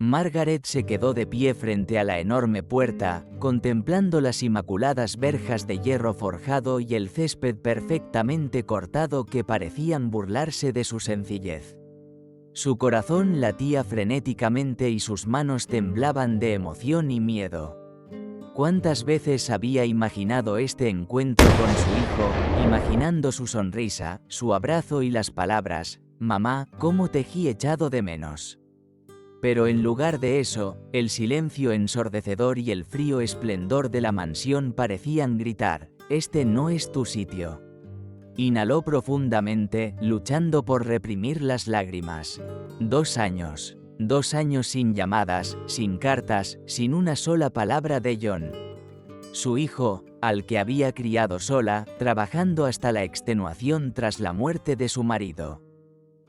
Margaret se quedó de pie frente a la enorme puerta, contemplando las inmaculadas verjas de hierro forjado y el césped perfectamente cortado que parecían burlarse de su sencillez. Su corazón latía frenéticamente y sus manos temblaban de emoción y miedo. ¿Cuántas veces había imaginado este encuentro con su hijo, imaginando su sonrisa, su abrazo y las palabras: «Mamá, cómo te he echado de menos»? Pero en lugar de eso, el silencio ensordecedor y el frío esplendor de la mansión parecían gritar: «Este no es tu sitio». Inhaló profundamente, luchando por reprimir las lágrimas. 2 años. 2 años sin llamadas, sin cartas, sin una sola palabra de John. Su hijo, al que había criado sola, trabajando hasta la extenuación tras la muerte de su marido.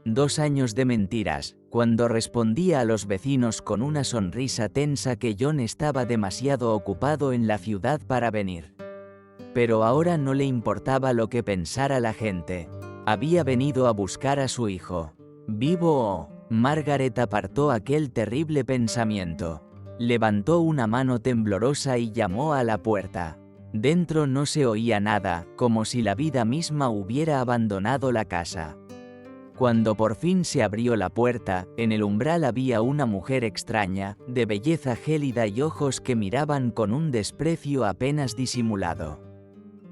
2 años de mentiras, cuando respondía a los vecinos con una sonrisa tensa que John estaba demasiado ocupado en la ciudad para venir. Pero ahora no le importaba lo que pensara la gente. Había venido a buscar a su hijo. ¿Vivo o...? Margaret apartó aquel terrible pensamiento. Levantó una mano temblorosa y llamó a la puerta. Dentro no se oía nada, como si la vida misma hubiera abandonado la casa. Cuando por fin se abrió la puerta, en el umbral había una mujer extraña, de belleza gélida y ojos que miraban con un desprecio apenas disimulado.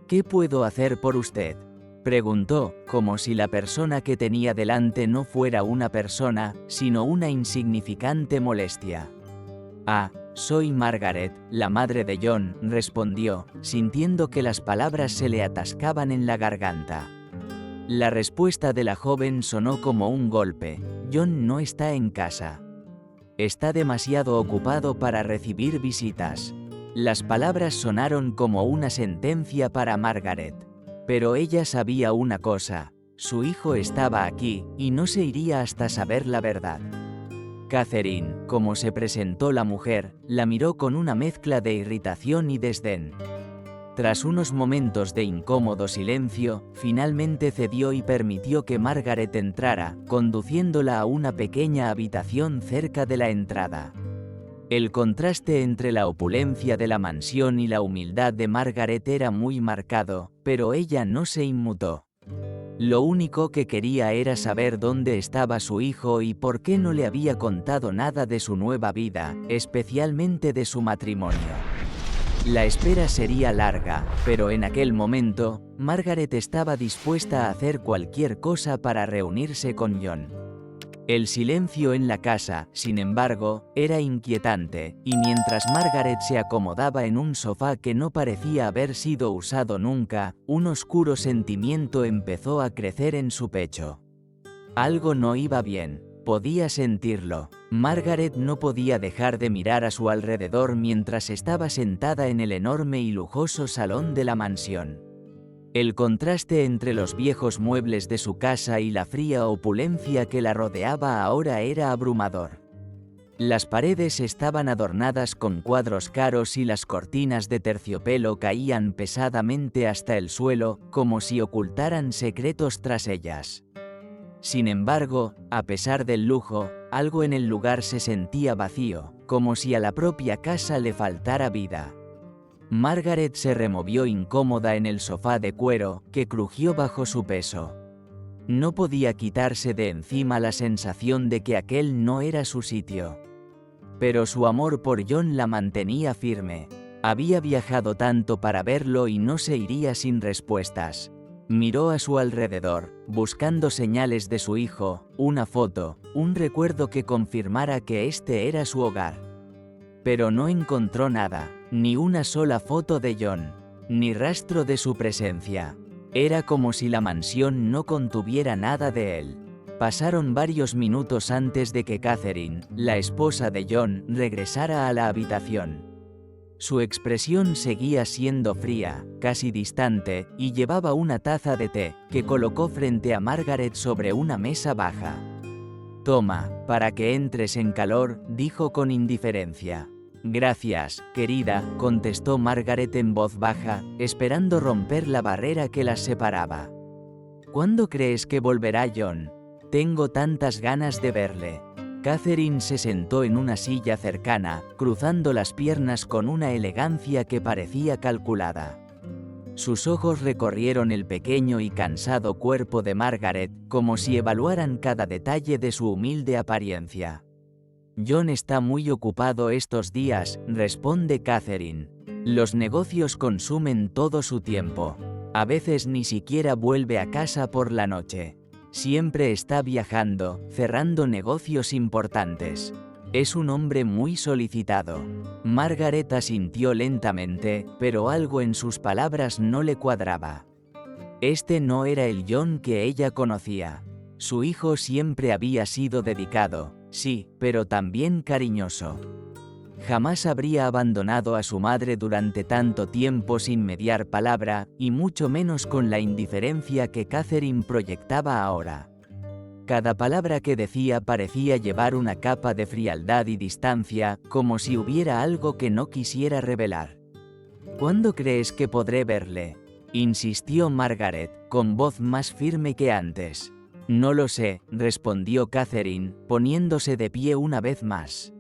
«¿Qué puedo hacer por usted?», preguntó, como si la persona que tenía delante no fuera una persona, sino una insignificante molestia. «Ah, soy Margaret, la madre de John», respondió, sintiendo que las palabras se le atascaban en la garganta. La respuesta de la joven sonó como un golpe: «John no está en casa. Está demasiado ocupado para recibir visitas». Las palabras sonaron como una sentencia para Margaret. Pero ella sabía una cosa: su hijo estaba aquí, y no se iría hasta saber la verdad. Catherine, como se presentó la mujer, la miró con una mezcla de irritación y desdén. Tras unos momentos de incómodo silencio, finalmente cedió y permitió que Margaret entrara, conduciéndola a una pequeña habitación cerca de la entrada. El contraste entre la opulencia de la mansión y la humildad de Margaret era muy marcado, pero ella no se inmutó. Lo único que quería era saber dónde estaba su hijo y por qué no le había contado nada de su nueva vida, especialmente de su matrimonio. La espera sería larga, pero en aquel momento, Margaret estaba dispuesta a hacer cualquier cosa para reunirse con John. El silencio en la casa, sin embargo, era inquietante, y mientras Margaret se acomodaba en un sofá que no parecía haber sido usado nunca, un oscuro sentimiento empezó a crecer en su pecho. Algo no iba bien. Podía sentirlo. Margaret no podía dejar de mirar a su alrededor mientras estaba sentada en el enorme y lujoso salón de la mansión. El contraste entre los viejos muebles de su casa y la fría opulencia que la rodeaba ahora era abrumador. Las paredes estaban adornadas con cuadros caros y las cortinas de terciopelo caían pesadamente hasta el suelo, como si ocultaran secretos tras ellas. Sin embargo, a pesar del lujo, algo en el lugar se sentía vacío, como si a la propia casa le faltara vida. Margaret se removió incómoda en el sofá de cuero, que crujió bajo su peso. No podía quitarse de encima la sensación de que aquel no era su sitio. Pero su amor por John la mantenía firme. Había viajado tanto para verlo y no se iría sin respuestas. Miró a su alrededor, buscando señales de su hijo, una foto, un recuerdo que confirmara que este era su hogar. Pero no encontró nada, ni una sola foto de John, ni rastro de su presencia. Era como si la mansión no contuviera nada de él. Pasaron varios minutos antes de que Catherine, la esposa de John, regresara a la habitación. Su expresión seguía siendo fría, casi distante, y llevaba una taza de té, que colocó frente a Margaret sobre una mesa baja. «Toma, para que entres en calor», dijo con indiferencia. «Gracias, querida», contestó Margaret en voz baja, esperando romper la barrera que las separaba. «¿Cuándo crees que volverá John? Tengo tantas ganas de verle». Catherine se sentó en una silla cercana, cruzando las piernas con una elegancia que parecía calculada. Sus ojos recorrieron el pequeño y cansado cuerpo de Margaret, como si evaluaran cada detalle de su humilde apariencia. «John está muy ocupado estos días», responde Catherine. «Los negocios consumen todo su tiempo. A veces ni siquiera vuelve a casa por la noche. Siempre está viajando, cerrando negocios importantes. Es un hombre muy solicitado». Margaret asintió lentamente, pero algo en sus palabras no le cuadraba. Este no era el John que ella conocía. Su hijo siempre había sido dedicado, sí, pero también cariñoso. Jamás habría abandonado a su madre durante tanto tiempo sin mediar palabra, y mucho menos con la indiferencia que Catherine proyectaba ahora. Cada palabra que decía parecía llevar una capa de frialdad y distancia, como si hubiera algo que no quisiera revelar. «¿Cuándo crees que podré verle?», insistió Margaret, con voz más firme que antes. «No lo sé», respondió Catherine, poniéndose de pie una vez más.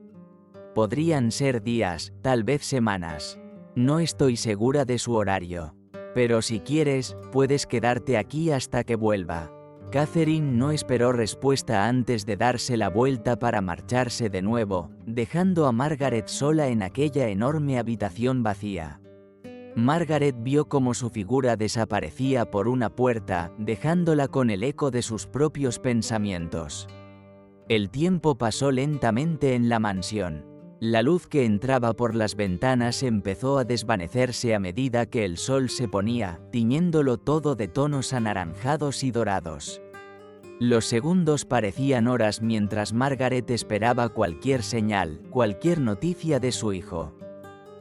«Podrían ser días, tal vez semanas. No estoy segura de su horario. Pero si quieres, puedes quedarte aquí hasta que vuelva». Catherine no esperó respuesta antes de darse la vuelta para marcharse de nuevo, dejando a Margaret sola en aquella enorme habitación vacía. Margaret vio cómo su figura desaparecía por una puerta, dejándola con el eco de sus propios pensamientos. El tiempo pasó lentamente en la mansión. La luz que entraba por las ventanas empezó a desvanecerse a medida que el sol se ponía, tiñéndolo todo de tonos anaranjados y dorados. Los segundos parecían horas mientras Margaret esperaba cualquier señal, cualquier noticia de su hijo.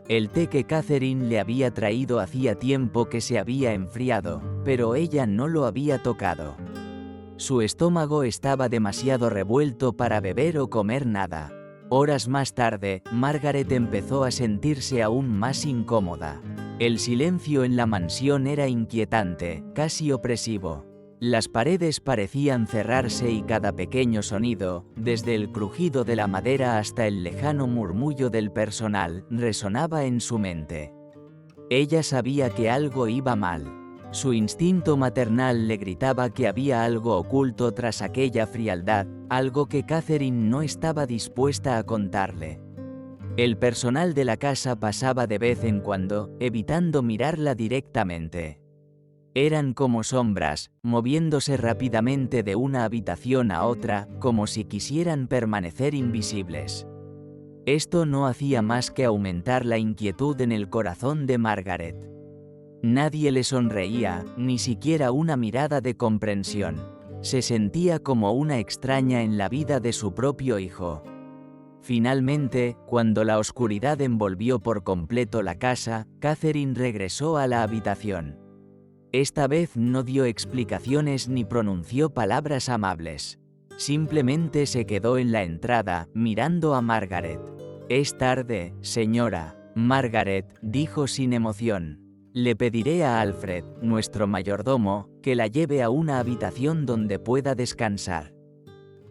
El té que Catherine le había traído hacía tiempo que se había enfriado, pero ella no lo había tocado. Su estómago estaba demasiado revuelto para beber o comer nada. Horas más tarde, Margaret empezó a sentirse aún más incómoda. El silencio en la mansión era inquietante, casi opresivo. Las paredes parecían cerrarse y cada pequeño sonido, desde el crujido de la madera hasta el lejano murmullo del personal, resonaba en su mente. Ella sabía que algo iba mal. Su instinto maternal le gritaba que había algo oculto tras aquella frialdad, algo que Catherine no estaba dispuesta a contarle. El personal de la casa pasaba de vez en cuando, evitando mirarla directamente. Eran como sombras, moviéndose rápidamente de una habitación a otra, como si quisieran permanecer invisibles. Esto no hacía más que aumentar la inquietud en el corazón de Margaret. Nadie le sonreía, ni siquiera una mirada de comprensión. Se sentía como una extraña en la vida de su propio hijo. Finalmente, cuando la oscuridad envolvió por completo la casa, Catherine regresó a la habitación. Esta vez no dio explicaciones ni pronunció palabras amables. Simplemente se quedó en la entrada, mirando a Margaret. «Es tarde, señora». Margaret dijo sin emoción. «Le pediré a Alfred, nuestro mayordomo, que la lleve a una habitación donde pueda descansar.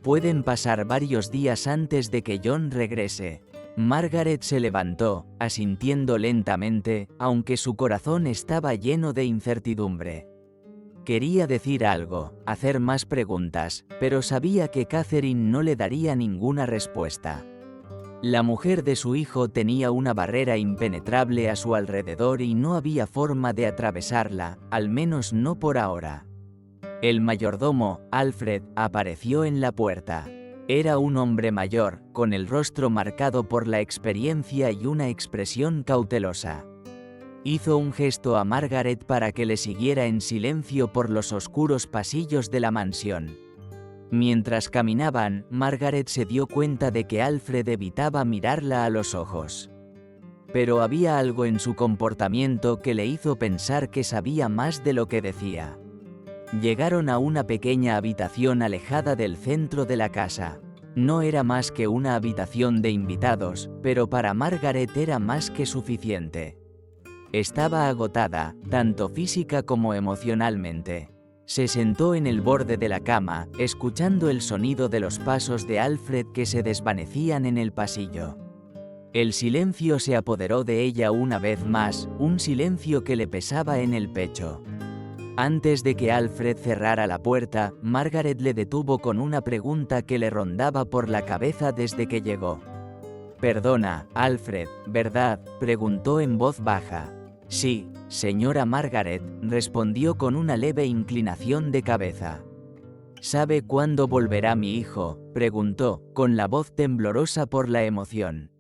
Pueden pasar varios días antes de que John regrese». Margaret se levantó, asintiendo lentamente, aunque su corazón estaba lleno de incertidumbre. Quería decir algo, hacer más preguntas, pero sabía que Catherine no le daría ninguna respuesta. La mujer de su hijo tenía una barrera impenetrable a su alrededor y no había forma de atravesarla, al menos no por ahora. El mayordomo, Alfred, apareció en la puerta. Era un hombre mayor, con el rostro marcado por la experiencia y una expresión cautelosa. Hizo un gesto a Margaret para que le siguiera en silencio por los oscuros pasillos de la mansión. Mientras caminaban, Margaret se dio cuenta de que Alfred evitaba mirarla a los ojos. Pero había algo en su comportamiento que le hizo pensar que sabía más de lo que decía. Llegaron a una pequeña habitación alejada del centro de la casa. No era más que una habitación de invitados, pero para Margaret era más que suficiente. Estaba agotada, tanto física como emocionalmente. Se sentó en el borde de la cama, escuchando el sonido de los pasos de Alfred que se desvanecían en el pasillo. El silencio se apoderó de ella una vez más, un silencio que le pesaba en el pecho. Antes de que Alfred cerrara la puerta, Margaret le detuvo con una pregunta que le rondaba por la cabeza desde que llegó. «Perdona, Alfred, ¿verdad?», preguntó en voz baja. «Sí, señora Margaret», respondió con una leve inclinación de cabeza. «¿Sabe cuándo volverá mi hijo?», preguntó, con la voz temblorosa por la emoción.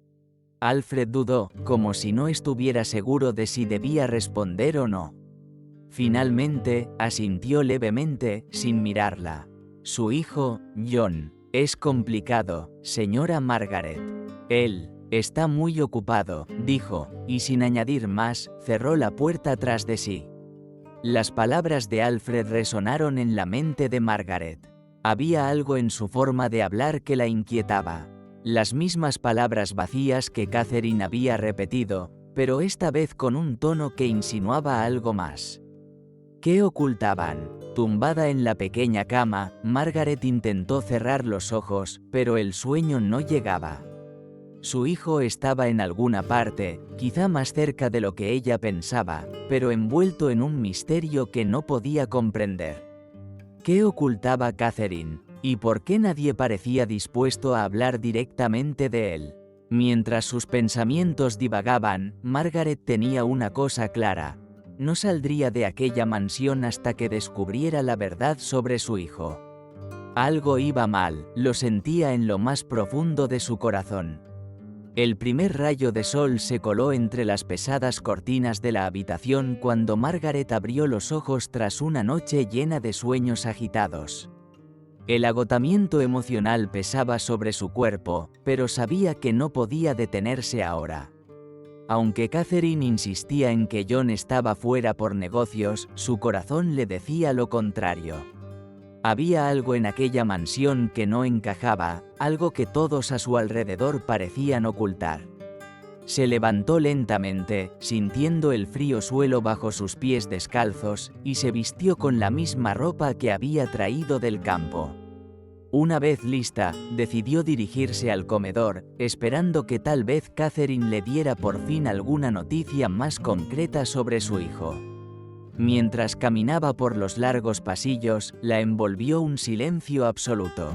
Alfred dudó, como si no estuviera seguro de si debía responder o no. Finalmente, asintió levemente, sin mirarla. «Su hijo, John, es complicado, señora Margaret. Él está muy ocupado», dijo, y sin añadir más, cerró la puerta tras de sí. Las palabras de Alfred resonaron en la mente de Margaret. Había algo en su forma de hablar que la inquietaba. Las mismas palabras vacías que Catherine había repetido, pero esta vez con un tono que insinuaba algo más. ¿Qué ocultaban? Tumbada en la pequeña cama, Margaret intentó cerrar los ojos, pero el sueño no llegaba. Su hijo estaba en alguna parte, quizá más cerca de lo que ella pensaba, pero envuelto en un misterio que no podía comprender. ¿Qué ocultaba Catherine? ¿Y por qué nadie parecía dispuesto a hablar directamente de él? Mientras sus pensamientos divagaban, Margaret tenía una cosa clara: no saldría de aquella mansión hasta que descubriera la verdad sobre su hijo. Algo iba mal, lo sentía en lo más profundo de su corazón. El primer rayo de sol se coló entre las pesadas cortinas de la habitación cuando Margaret abrió los ojos tras una noche llena de sueños agitados. El agotamiento emocional pesaba sobre su cuerpo, pero sabía que no podía detenerse ahora. Aunque Catherine insistía en que John estaba fuera por negocios, su corazón le decía lo contrario. Había algo en aquella mansión que no encajaba, algo que todos a su alrededor parecían ocultar. Se levantó lentamente, sintiendo el frío suelo bajo sus pies descalzos, y se vistió con la misma ropa que había traído del campo. Una vez lista, decidió dirigirse al comedor, esperando que tal vez Catherine le diera por fin alguna noticia más concreta sobre su hijo. Mientras caminaba por los largos pasillos, la envolvió un silencio absoluto.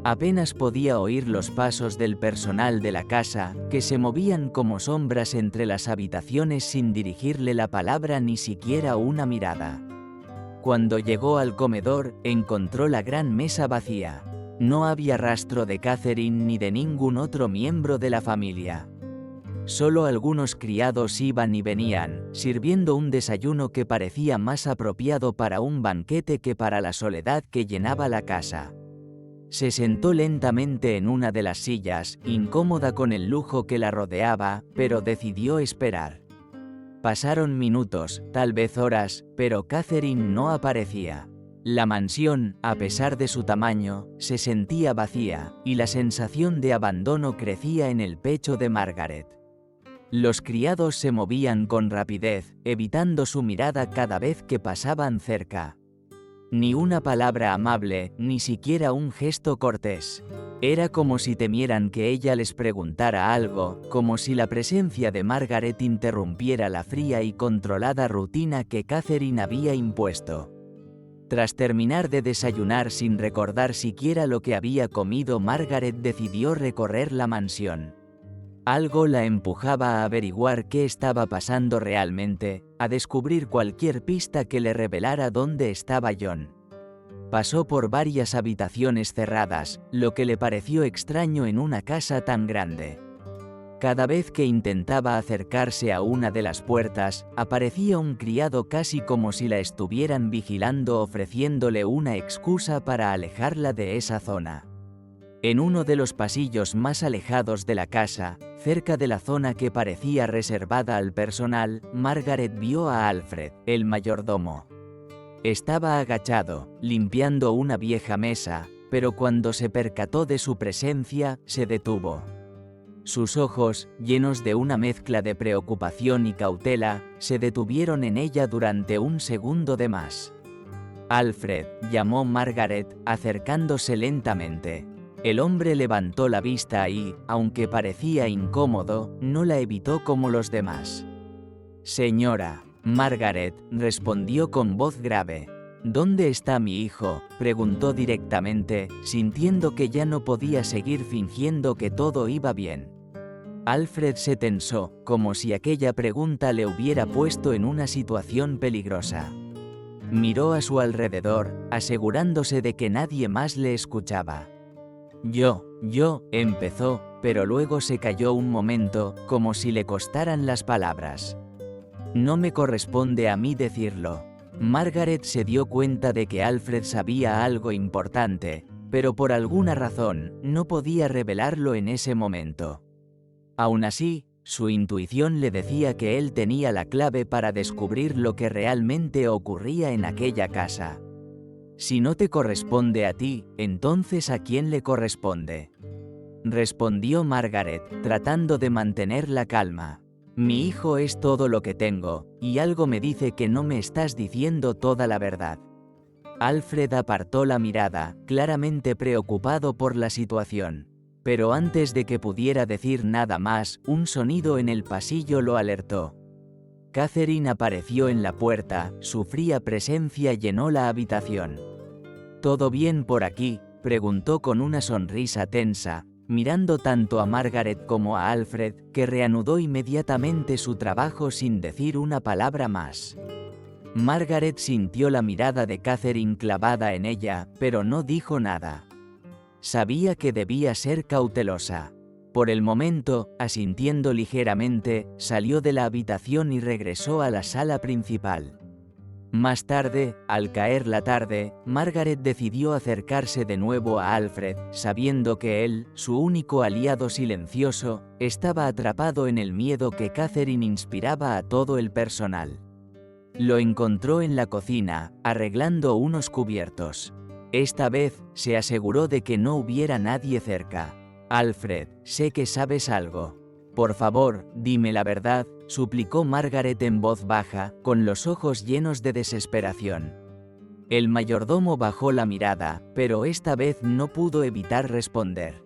Apenas podía oír los pasos del personal de la casa, que se movían como sombras entre las habitaciones sin dirigirle la palabra ni siquiera una mirada. Cuando llegó al comedor, encontró la gran mesa vacía. No había rastro de Catherine ni de ningún otro miembro de la familia. Solo algunos criados iban y venían, sirviendo un desayuno que parecía más apropiado para un banquete que para la soledad que llenaba la casa. Se sentó lentamente en una de las sillas, incómoda con el lujo que la rodeaba, pero decidió esperar. Pasaron minutos, tal vez horas, pero Catherine no aparecía. La mansión, a pesar de su tamaño, se sentía vacía, y la sensación de abandono crecía en el pecho de Margaret. Los criados se movían con rapidez, evitando su mirada cada vez que pasaban cerca. Ni una palabra amable, ni siquiera un gesto cortés. Era como si temieran que ella les preguntara algo, como si la presencia de Margaret interrumpiera la fría y controlada rutina que Catherine había impuesto. Tras terminar de desayunar sin recordar siquiera lo que había comido, Margaret decidió recorrer la mansión. Algo la empujaba a averiguar qué estaba pasando realmente, a descubrir cualquier pista que le revelara dónde estaba John. Pasó por varias habitaciones cerradas, lo que le pareció extraño en una casa tan grande. Cada vez que intentaba acercarse a una de las puertas, aparecía un criado casi como si la estuvieran vigilando, ofreciéndole una excusa para alejarla de esa zona. En uno de los pasillos más alejados de la casa, cerca de la zona que parecía reservada al personal, Margaret vio a Alfred, el mayordomo. Estaba agachado, limpiando una vieja mesa, pero cuando se percató de su presencia, se detuvo. Sus ojos, llenos de una mezcla de preocupación y cautela, se detuvieron en ella durante un segundo de más. Alfred, llamó Margaret, acercándose lentamente. El hombre levantó la vista y, aunque parecía incómodo, no la evitó como los demás. Señora, Margaret, respondió con voz grave. ¿Dónde está mi hijo?, preguntó directamente, sintiendo que ya no podía seguir fingiendo que todo iba bien. Alfred se tensó, como si aquella pregunta le hubiera puesto en una situación peligrosa. Miró a su alrededor, asegurándose de que nadie más le escuchaba. Yo, empezó, pero luego se calló un momento, como si le costaran las palabras. No me corresponde a mí decirlo. Margaret se dio cuenta de que Alfred sabía algo importante, pero por alguna razón, no podía revelarlo en ese momento. Aún así, su intuición le decía que él tenía la clave para descubrir lo que realmente ocurría en aquella casa. Si no te corresponde a ti, entonces ¿a quién le corresponde?, respondió Margaret, tratando de mantener la calma. Mi hijo es todo lo que tengo, y algo me dice que no me estás diciendo toda la verdad. Alfred apartó la mirada, claramente preocupado por la situación. Pero antes de que pudiera decir nada más, un sonido en el pasillo lo alertó. Catherine apareció en la puerta, su fría presencia llenó la habitación. ¿Todo bien por aquí?, preguntó con una sonrisa tensa, mirando tanto a Margaret como a Alfred, que reanudó inmediatamente su trabajo sin decir una palabra más. Margaret sintió la mirada de Catherine clavada en ella, pero no dijo nada. Sabía que debía ser cautelosa. Por el momento, asintiendo ligeramente, salió de la habitación y regresó a la sala principal. Más tarde, al caer la tarde, Margaret decidió acercarse de nuevo a Alfred, sabiendo que él, su único aliado silencioso, estaba atrapado en el miedo que Catherine inspiraba a todo el personal. Lo encontró en la cocina, arreglando unos cubiertos. Esta vez, se aseguró de que no hubiera nadie cerca. Alfred, sé que sabes algo. Por favor, dime la verdad, suplicó Margaret en voz baja, con los ojos llenos de desesperación. El mayordomo bajó la mirada, pero esta vez no pudo evitar responder.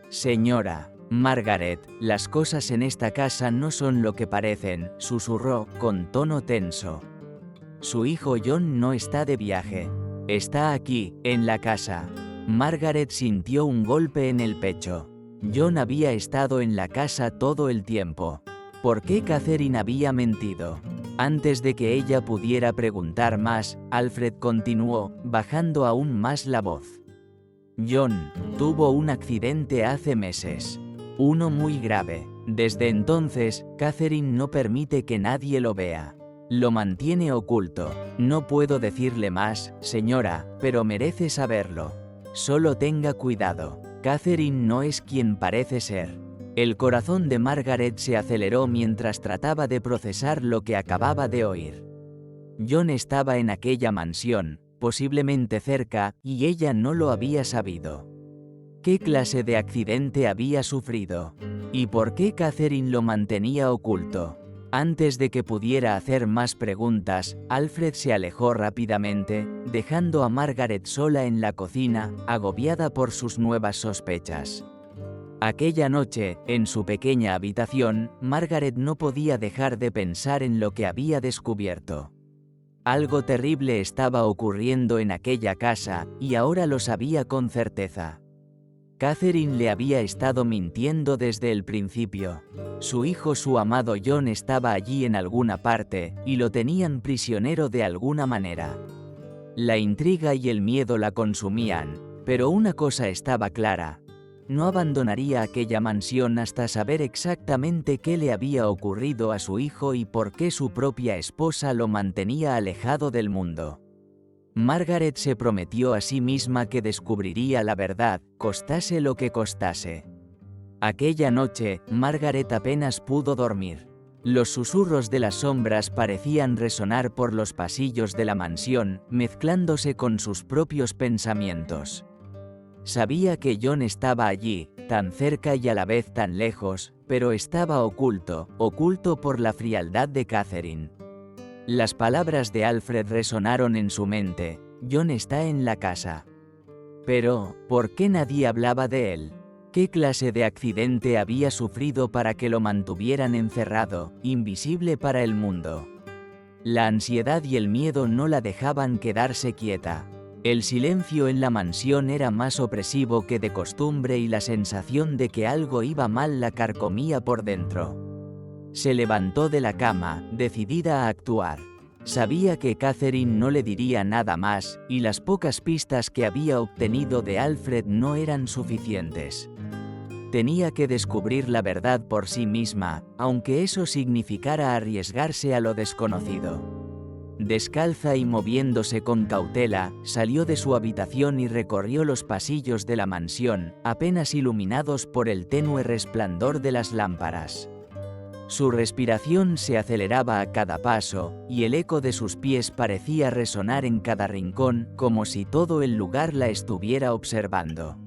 Señora Margaret, las cosas en esta casa no son lo que parecen, susurró, con tono tenso. Su hijo John no está de viaje. Está aquí, en la casa. Margaret sintió un golpe en el pecho. John había estado en la casa todo el tiempo. ¿Por qué Catherine había mentido? Antes de que ella pudiera preguntar más, Alfred continuó, bajando aún más la voz. John tuvo un accidente hace meses. Uno muy grave. Desde entonces, Catherine no permite que nadie lo vea. Lo mantiene oculto. No puedo decirle más, señora, pero merece saberlo. Solo tenga cuidado. Catherine no es quien parece ser. El corazón de Margaret se aceleró mientras trataba de procesar lo que acababa de oír. John estaba en aquella mansión, posiblemente cerca, y ella no lo había sabido. ¿Qué clase de accidente había sufrido? ¿Y por qué Catherine lo mantenía oculto? Antes de que pudiera hacer más preguntas, Alfred se alejó rápidamente, dejando a Margaret sola en la cocina, agobiada por sus nuevas sospechas. Aquella noche, en su pequeña habitación, Margaret no podía dejar de pensar en lo que había descubierto. Algo terrible estaba ocurriendo en aquella casa, y ahora lo sabía con certeza. Catherine le había estado mintiendo desde el principio. Su hijo, su amado John, estaba allí en alguna parte, y lo tenían prisionero de alguna manera. La intriga y el miedo la consumían, pero una cosa estaba clara. No abandonaría aquella mansión hasta saber exactamente qué le había ocurrido a su hijo y por qué su propia esposa lo mantenía alejado del mundo. Margaret se prometió a sí misma que descubriría la verdad, costase lo que costase. Aquella noche, Margaret apenas pudo dormir. Los susurros de las sombras parecían resonar por los pasillos de la mansión, mezclándose con sus propios pensamientos. Sabía que John estaba allí, tan cerca y a la vez tan lejos, pero estaba oculto por la frialdad de Catherine. Las palabras de Alfred resonaron en su mente, John está en la casa. Pero, ¿por qué nadie hablaba de él? ¿Qué clase de accidente había sufrido para que lo mantuvieran encerrado, invisible para el mundo? La ansiedad y el miedo no la dejaban quedarse quieta. El silencio en la mansión era más opresivo que de costumbre y la sensación de que algo iba mal la carcomía por dentro. Se levantó de la cama, decidida a actuar. Sabía que Catherine no le diría nada más, y las pocas pistas que había obtenido de Alfred no eran suficientes. Tenía que descubrir la verdad por sí misma, aunque eso significara arriesgarse a lo desconocido. Descalza y moviéndose con cautela, salió de su habitación y recorrió los pasillos de la mansión, apenas iluminados por el tenue resplandor de las lámparas. Su respiración se aceleraba a cada paso, y el eco de sus pies parecía resonar en cada rincón, como si todo el lugar la estuviera observando.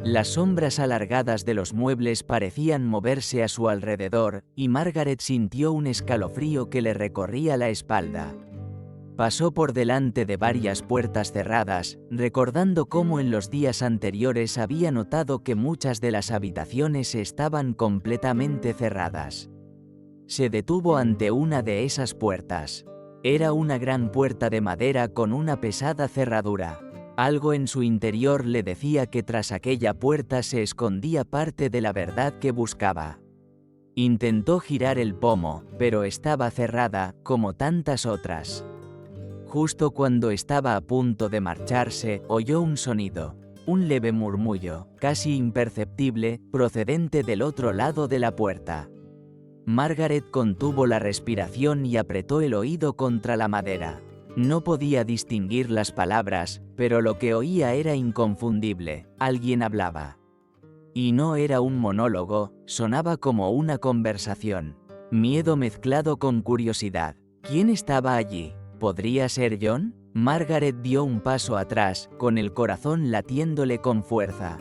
Las sombras alargadas de los muebles parecían moverse a su alrededor, y Margaret sintió un escalofrío que le recorría la espalda. Pasó por delante de varias puertas cerradas, recordando cómo en los días anteriores había notado que muchas de las habitaciones estaban completamente cerradas. Se detuvo ante una de esas puertas. Era una gran puerta de madera con una pesada cerradura. Algo en su interior le decía que tras aquella puerta se escondía parte de la verdad que buscaba. Intentó girar el pomo, pero estaba cerrada, como tantas otras. Justo cuando estaba a punto de marcharse, oyó un sonido. Un leve murmullo, casi imperceptible, procedente del otro lado de la puerta. Margaret contuvo la respiración y apretó el oído contra la madera. No podía distinguir las palabras, pero lo que oía era inconfundible. Alguien hablaba. Y no era un monólogo, sonaba como una conversación. Miedo mezclado con curiosidad. ¿Quién estaba allí? ¿Podría ser John? Margaret dio un paso atrás, con el corazón latiéndole con fuerza.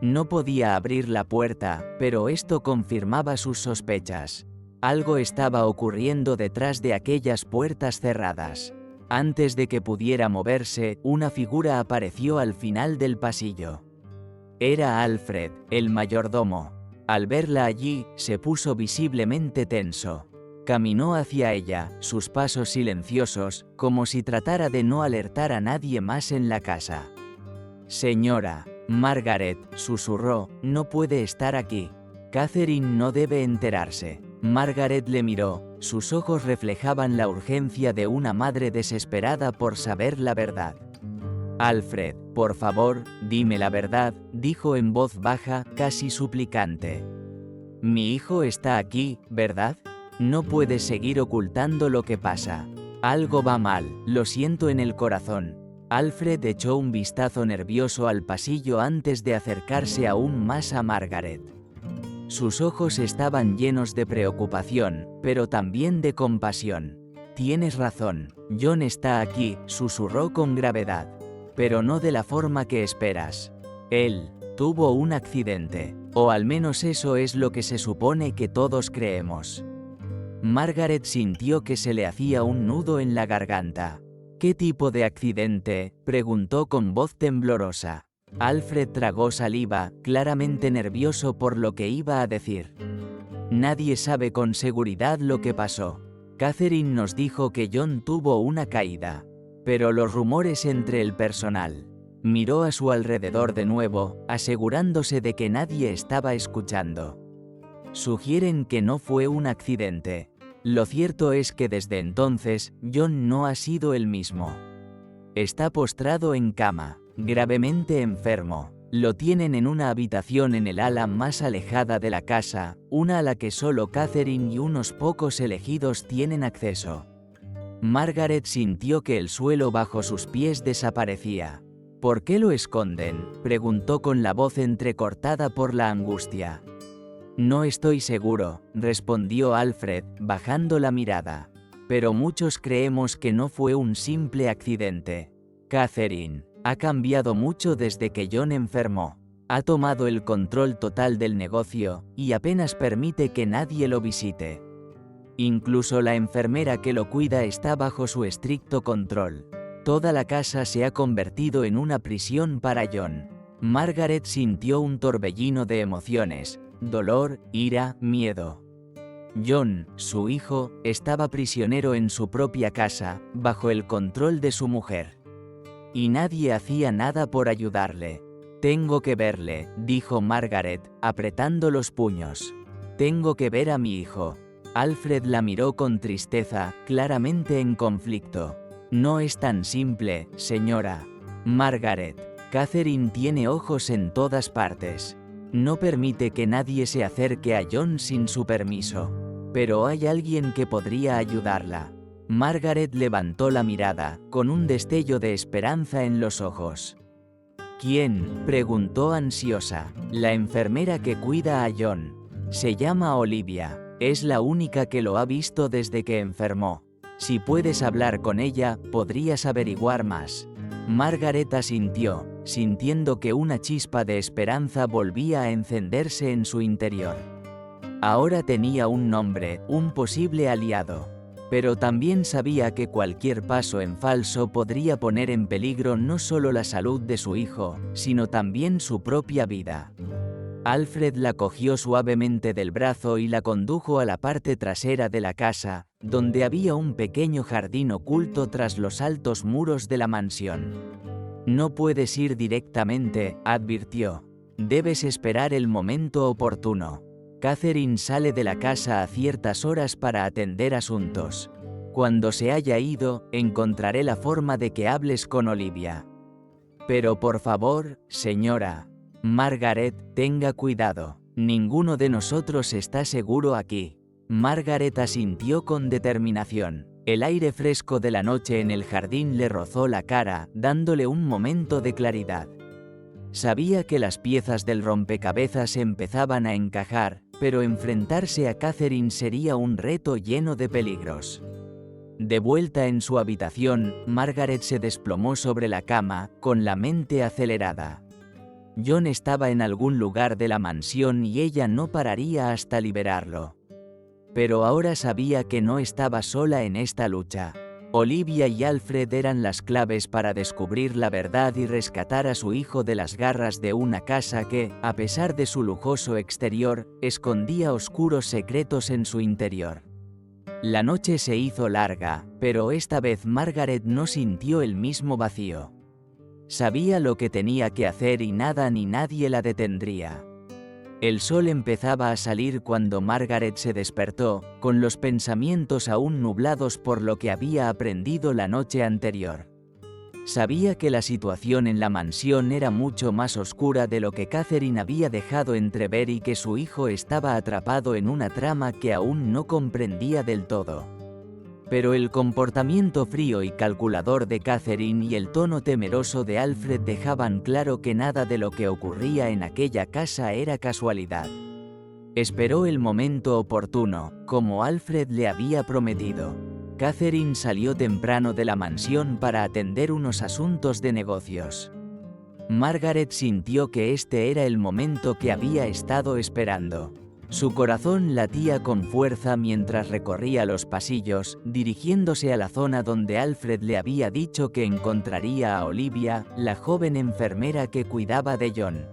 No podía abrir la puerta, pero esto confirmaba sus sospechas. Algo estaba ocurriendo detrás de aquellas puertas cerradas. Antes de que pudiera moverse, una figura apareció al final del pasillo. Era Alfred, el mayordomo. Al verla allí, se puso visiblemente tenso. Caminó hacia ella, sus pasos silenciosos, como si tratara de no alertar a nadie más en la casa. «Señora», Margaret susurró, «no puede estar aquí. Catherine no debe enterarse». Margaret le miró, sus ojos reflejaban la urgencia de una madre desesperada por saber la verdad. «Alfred, por favor, dime la verdad», dijo en voz baja, casi suplicante. «Mi hijo está aquí, ¿verdad? No puedes seguir ocultando lo que pasa. Algo va mal, lo siento en el corazón». Alfred echó un vistazo nervioso al pasillo antes de acercarse aún más a Margaret. Sus ojos estaban llenos de preocupación, pero también de compasión. «Tienes razón, John está aquí», susurró con gravedad. «Pero no de la forma que esperas. Él tuvo un accidente, o al menos eso es lo que se supone que todos creemos». Margaret sintió que se le hacía un nudo en la garganta. «¿Qué tipo de accidente?», preguntó con voz temblorosa. Alfred tragó saliva, claramente nervioso por lo que iba a decir. «Nadie sabe con seguridad lo que pasó. Catherine nos dijo que John tuvo una caída. Pero los rumores entre el personal». Miró a su alrededor de nuevo, asegurándose de que nadie estaba escuchando. «Sugieren que no fue un accidente. Lo cierto es que desde entonces, John no ha sido el mismo. Está postrado en cama, gravemente enfermo. Lo tienen en una habitación en el ala más alejada de la casa, una a la que solo Catherine y unos pocos elegidos tienen acceso». Margaret sintió que el suelo bajo sus pies desaparecía. «¿Por qué lo esconden?», preguntó con la voz entrecortada por la angustia. «No estoy seguro», respondió Alfred, bajando la mirada. «Pero muchos creemos que no fue un simple accidente. Catherine ha cambiado mucho desde que John enfermó. Ha tomado el control total del negocio, y apenas permite que nadie lo visite. Incluso la enfermera que lo cuida está bajo su estricto control. Toda la casa se ha convertido en una prisión para John. Margaret sintió un torbellino de emociones, dolor, ira, miedo. John, su hijo, estaba prisionero en su propia casa, bajo el control de su mujer. Y nadie hacía nada por ayudarle. «Tengo que verle», dijo Margaret, apretando los puños. «Tengo que ver a mi hijo». Alfred la miró con tristeza, claramente en conflicto. «No es tan simple, señora. Margaret. Catherine tiene ojos en todas partes. No permite que nadie se acerque a John sin su permiso. Pero hay alguien que podría ayudarla». Margaret levantó la mirada, con un destello de esperanza en los ojos. «¿Quién?», preguntó ansiosa. «La enfermera que cuida a John. Se llama Olivia. Es la única que lo ha visto desde que enfermó. Si puedes hablar con ella, podrías averiguar más». Margaret asintió, sintiendo que una chispa de esperanza volvía a encenderse en su interior. Ahora tenía un nombre, un posible aliado. Pero también sabía que cualquier paso en falso podría poner en peligro no solo la salud de su hijo, sino también su propia vida. Alfred la cogió suavemente del brazo y la condujo a la parte trasera de la casa, donde había un pequeño jardín oculto tras los altos muros de la mansión. «No puedes ir directamente», advirtió. «Debes esperar el momento oportuno. Catherine sale de la casa a ciertas horas para atender asuntos. Cuando se haya ido, encontraré la forma de que hables con Olivia. Pero por favor, señora Margaret, tenga cuidado. Ninguno de nosotros está seguro aquí». Margaret asintió con determinación. El aire fresco de la noche en el jardín le rozó la cara, dándole un momento de claridad. Sabía que las piezas del rompecabezas empezaban a encajar, pero enfrentarse a Catherine sería un reto lleno de peligros. De vuelta en su habitación, Margaret se desplomó sobre la cama, con la mente acelerada. John estaba en algún lugar de la mansión y ella no pararía hasta liberarlo. Pero ahora sabía que no estaba sola en esta lucha. Olivia y Alfred eran las claves para descubrir la verdad y rescatar a su hijo de las garras de una casa que, a pesar de su lujoso exterior, escondía oscuros secretos en su interior. La noche se hizo larga, pero esta vez Margaret no sintió el mismo vacío. Sabía lo que tenía que hacer y nada ni nadie la detendría. El sol empezaba a salir cuando Margaret se despertó, con los pensamientos aún nublados por lo que había aprendido la noche anterior. Sabía que la situación en la mansión era mucho más oscura de lo que Catherine había dejado entrever y que su hijo estaba atrapado en una trama que aún no comprendía del todo. Pero el comportamiento frío y calculador de Catherine y el tono temeroso de Alfred dejaban claro que nada de lo que ocurría en aquella casa era casualidad. Esperó el momento oportuno, como Alfred le había prometido. Catherine salió temprano de la mansión para atender unos asuntos de negocios. Margaret sintió que este era el momento que había estado esperando. Su corazón latía con fuerza mientras recorría los pasillos, dirigiéndose a la zona donde Alfred le había dicho que encontraría a Olivia, la joven enfermera que cuidaba de John.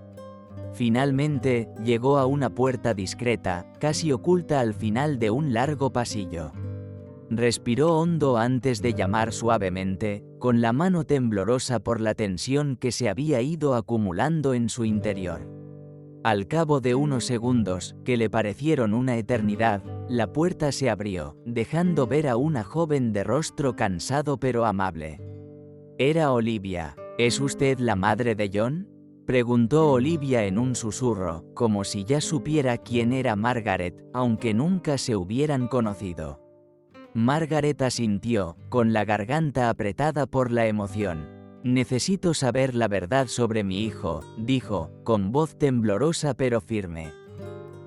Finalmente, llegó a una puerta discreta, casi oculta al final de un largo pasillo. Respiró hondo antes de llamar suavemente, con la mano temblorosa por la tensión que se había ido acumulando en su interior. Al cabo de unos segundos, que le parecieron una eternidad, la puerta se abrió, dejando ver a una joven de rostro cansado pero amable. Era Olivia. «¿Es usted la madre de John?», preguntó Olivia en un susurro, como si ya supiera quién era Margaret, aunque nunca se hubieran conocido. Margaret asintió, con la garganta apretada por la emoción. «Necesito saber la verdad sobre mi hijo», dijo, con voz temblorosa pero firme.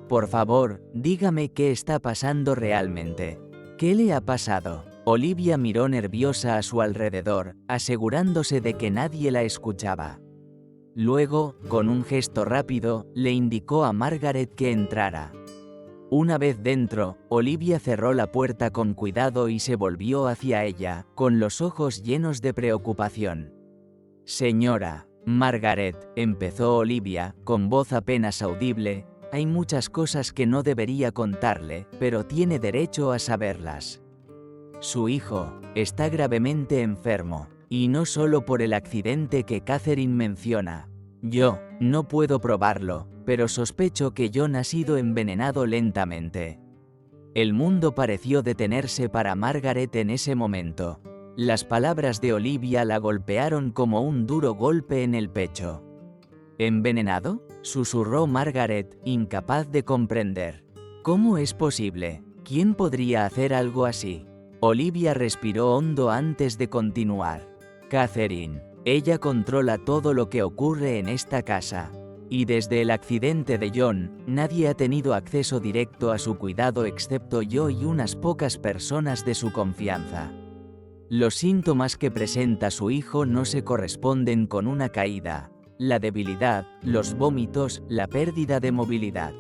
«Por favor, dígame qué está pasando realmente. ¿Qué le ha pasado?». Olivia miró nerviosa a su alrededor, asegurándose de que nadie la escuchaba. Luego, con un gesto rápido, le indicó a Margaret que entrara. Una vez dentro, Olivia cerró la puerta con cuidado y se volvió hacia ella, con los ojos llenos de preocupación. Señora Margaret, empezó Olivia, con voz apenas audible, hay muchas cosas que no debería contarle, pero tiene derecho a saberlas. Su hijo está gravemente enfermo, y no solo por el accidente que Catherine menciona. Yo no puedo probarlo, pero sospecho que John ha sido envenenado lentamente. El mundo pareció detenerse para Margaret en ese momento. Las palabras de Olivia la golpearon como un duro golpe en el pecho. ¿Envenenado?, susurró Margaret, incapaz de comprender. ¿Cómo es posible? ¿Quién podría hacer algo así? Olivia respiró hondo antes de continuar. Catherine. Ella controla todo lo que ocurre en esta casa. Y desde el accidente de John, nadie ha tenido acceso directo a su cuidado excepto yo y unas pocas personas de su confianza. Los síntomas que presenta su hijo no se corresponden con una caída, la debilidad, los vómitos, la pérdida de movilidad.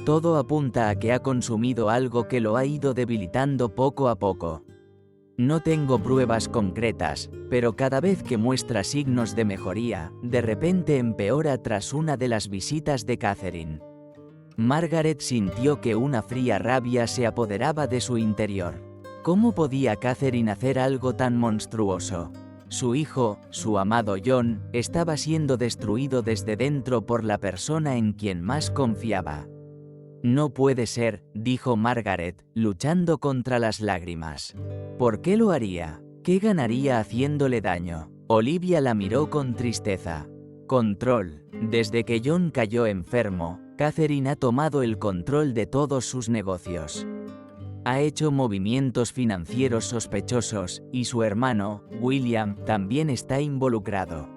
Todo apunta a que ha consumido algo que lo ha ido debilitando poco a poco. No tengo pruebas concretas, pero cada vez que muestra signos de mejoría, de repente empeora tras una de las visitas de Catherine. Margaret sintió que una fría rabia se apoderaba de su interior. ¿Cómo podía Catherine hacer algo tan monstruoso? Su hijo, su amado John, estaba siendo destruido desde dentro por la persona en quien más confiaba. No puede ser, dijo Margaret, luchando contra las lágrimas. ¿Por qué lo haría? ¿Qué ganaría haciéndole daño? Olivia la miró con tristeza. Control. Desde que John cayó enfermo, Catherine ha tomado el control de todos sus negocios. Ha hecho movimientos financieros sospechosos, y su hermano, William, también está involucrado.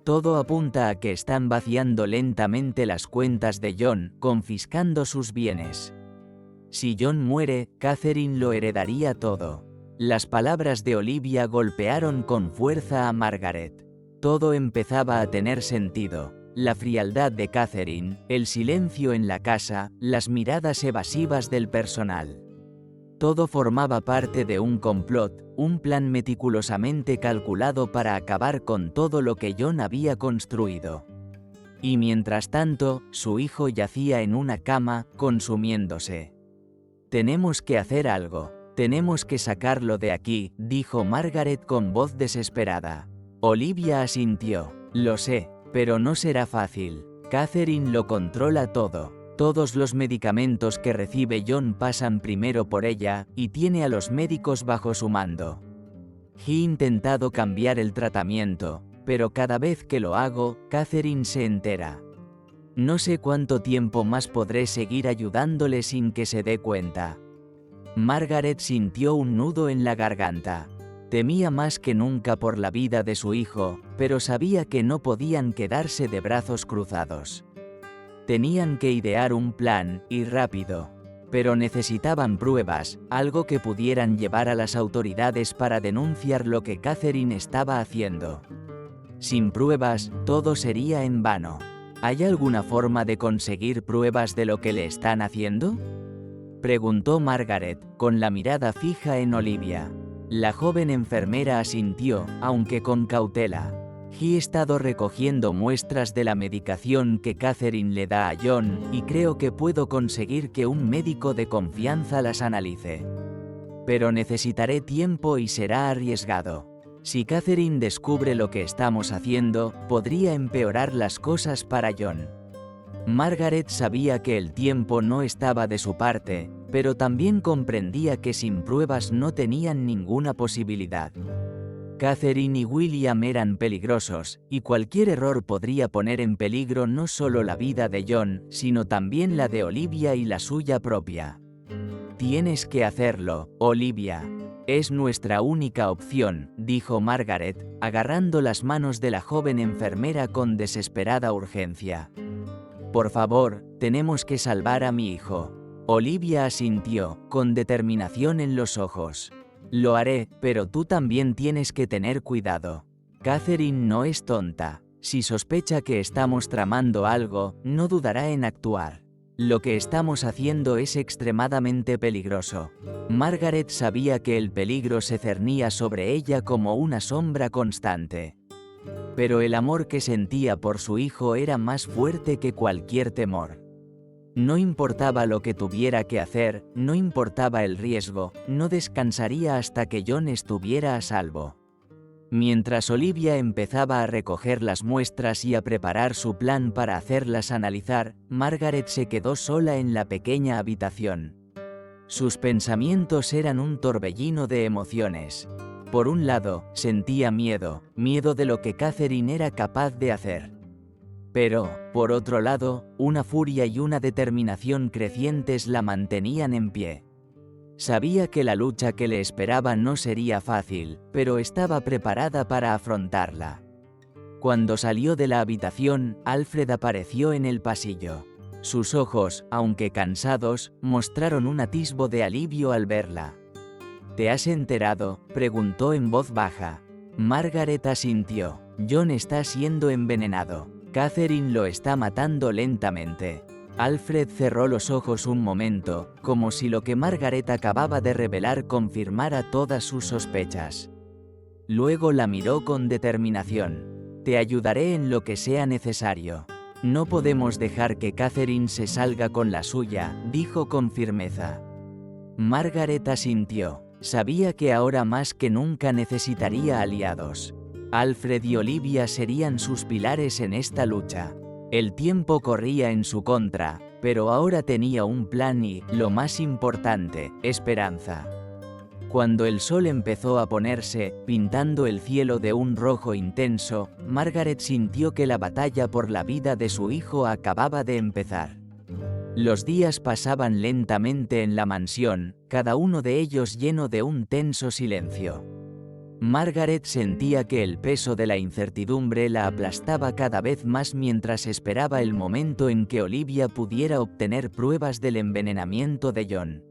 Todo apunta a que están vaciando lentamente las cuentas de John, confiscando sus bienes. Si John muere, Catherine lo heredaría todo. Las palabras de Olivia golpearon con fuerza a Margaret. Todo empezaba a tener sentido. La frialdad de Catherine, el silencio en la casa, las miradas evasivas del personal. Todo formaba parte de un complot, un plan meticulosamente calculado para acabar con todo lo que John había construido. Y mientras tanto, su hijo yacía en una cama, consumiéndose. Tenemos que hacer algo. Tenemos que sacarlo de aquí, dijo Margaret con voz desesperada. Olivia asintió. Lo sé, pero no será fácil. Catherine lo controla todo. Todos los medicamentos que recibe John pasan primero por ella, y tiene a los médicos bajo su mando. He intentado cambiar el tratamiento, pero cada vez que lo hago, Catherine se entera. No sé cuánto tiempo más podré seguir ayudándole sin que se dé cuenta. Margaret sintió un nudo en la garganta. Temía más que nunca por la vida de su hijo, pero sabía que no podían quedarse de brazos cruzados. Tenían que idear un plan, y rápido. Pero necesitaban pruebas, algo que pudieran llevar a las autoridades para denunciar lo que Catherine estaba haciendo. Sin pruebas, todo sería en vano. ¿Hay alguna forma de conseguir pruebas de lo que le están haciendo?, preguntó Margaret, con la mirada fija en Olivia. La joven enfermera asintió, aunque con cautela. He estado recogiendo muestras de la medicación que Catherine le da a John, y creo que puedo conseguir que un médico de confianza las analice. Pero necesitaré tiempo y será arriesgado. Si Catherine descubre lo que estamos haciendo, podría empeorar las cosas para John. Margaret sabía que el tiempo no estaba de su parte, pero también comprendía que sin pruebas no tenían ninguna posibilidad. Catherine y William eran peligrosos, y cualquier error podría poner en peligro no solo la vida de John, sino también la de Olivia y la suya propia. Tienes que hacerlo, Olivia. Es nuestra única opción, dijo Margaret, agarrando las manos de la joven enfermera con desesperada urgencia. Por favor, tenemos que salvar a mi hijo. Olivia asintió, con determinación en los ojos. Lo haré, pero tú también tienes que tener cuidado. Catherine no es tonta. Si sospecha que estamos tramando algo, no dudará en actuar. Lo que estamos haciendo es extremadamente peligroso. Margaret sabía que el peligro se cernía sobre ella como una sombra constante. Pero el amor que sentía por su hijo era más fuerte que cualquier temor. No importaba lo que tuviera que hacer, no importaba el riesgo, no descansaría hasta que John estuviera a salvo. Mientras Olivia empezaba a recoger las muestras y a preparar su plan para hacerlas analizar, Margaret se quedó sola en la pequeña habitación. Sus pensamientos eran un torbellino de emociones. Por un lado, sentía miedo de lo que Catherine era capaz de hacer. Pero, por otro lado, una furia y una determinación crecientes la mantenían en pie. Sabía que la lucha que le esperaba no sería fácil, pero estaba preparada para afrontarla. Cuando salió de la habitación, Alfred apareció en el pasillo. Sus ojos, aunque cansados, mostraron un atisbo de alivio al verla. ¿Te has enterado?, preguntó en voz baja. Margaret asintió. John está siendo envenenado. Catherine lo está matando lentamente. Alfred cerró los ojos un momento, como si lo que Margaret acababa de revelar confirmara todas sus sospechas. Luego la miró con determinación. Te ayudaré en lo que sea necesario. No podemos dejar que Catherine se salga con la suya, dijo con firmeza. Margaret asintió. Sabía que ahora más que nunca necesitaría aliados. Alfred y Olivia serían sus pilares en esta lucha. El tiempo corría en su contra, pero ahora tenía un plan y, lo más importante, esperanza. Cuando el sol empezó a ponerse, pintando el cielo de un rojo intenso, Margaret sintió que la batalla por la vida de su hijo acababa de empezar. Los días pasaban lentamente en la mansión, cada uno de ellos lleno de un tenso silencio. Margaret sentía que el peso de la incertidumbre la aplastaba cada vez más mientras esperaba el momento en que Olivia pudiera obtener pruebas del envenenamiento de John.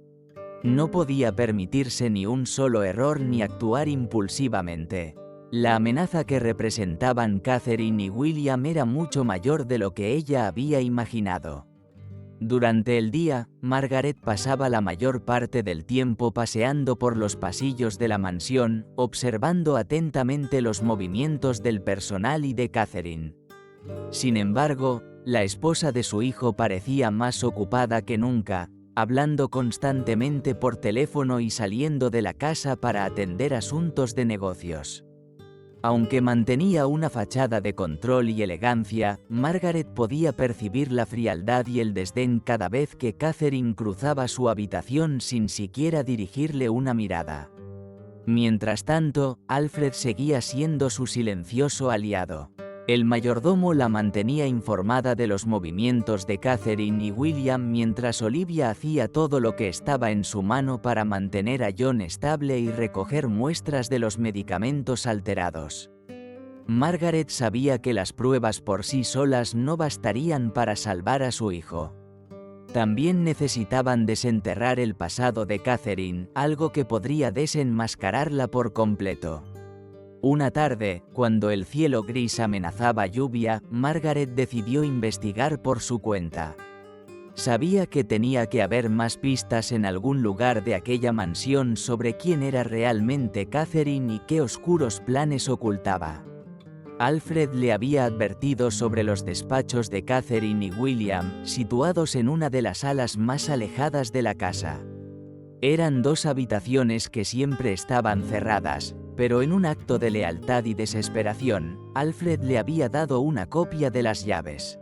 No podía permitirse ni un solo error ni actuar impulsivamente. La amenaza que representaban Catherine y William era mucho mayor de lo que ella había imaginado. Durante el día, Margaret pasaba la mayor parte del tiempo paseando por los pasillos de la mansión, observando atentamente los movimientos del personal y de Catherine. Sin embargo, la esposa de su hijo parecía más ocupada que nunca, hablando constantemente por teléfono y saliendo de la casa para atender asuntos de negocios. Aunque mantenía una fachada de control y elegancia, Margaret podía percibir la frialdad y el desdén cada vez que Catherine cruzaba su habitación sin siquiera dirigirle una mirada. Mientras tanto, Alfred seguía siendo su silencioso aliado. El mayordomo la mantenía informada de los movimientos de Catherine y William mientras Olivia hacía todo lo que estaba en su mano para mantener a John estable y recoger muestras de los medicamentos alterados. Margaret sabía que las pruebas por sí solas no bastarían para salvar a su hijo. También necesitaban desenterrar el pasado de Catherine, algo que podría desenmascararla por completo. Una tarde, cuando el cielo gris amenazaba lluvia, Margaret decidió investigar por su cuenta. Sabía que tenía que haber más pistas en algún lugar de aquella mansión sobre quién era realmente Catherine y qué oscuros planes ocultaba. Alfred le había advertido sobre los despachos de Catherine y William, situados en una de las salas más alejadas de la casa. Eran dos habitaciones que siempre estaban cerradas, pero en un acto de lealtad y desesperación, Alfred le había dado una copia de las llaves.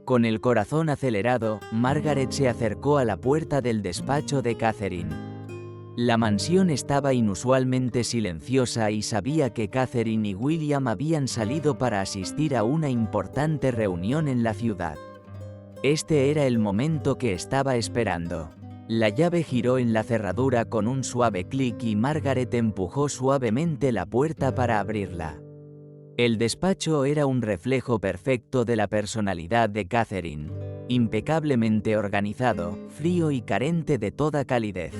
Con el corazón acelerado, Margaret se acercó a la puerta del despacho de Catherine. La mansión estaba inusualmente silenciosa y sabía que Catherine y William habían salido para asistir a una importante reunión en la ciudad. Este era el momento que estaba esperando. La llave giró en la cerradura con un suave clic y Margaret empujó suavemente la puerta para abrirla. El despacho era un reflejo perfecto de la personalidad de Catherine, impecablemente organizado, frío y carente de toda calidez.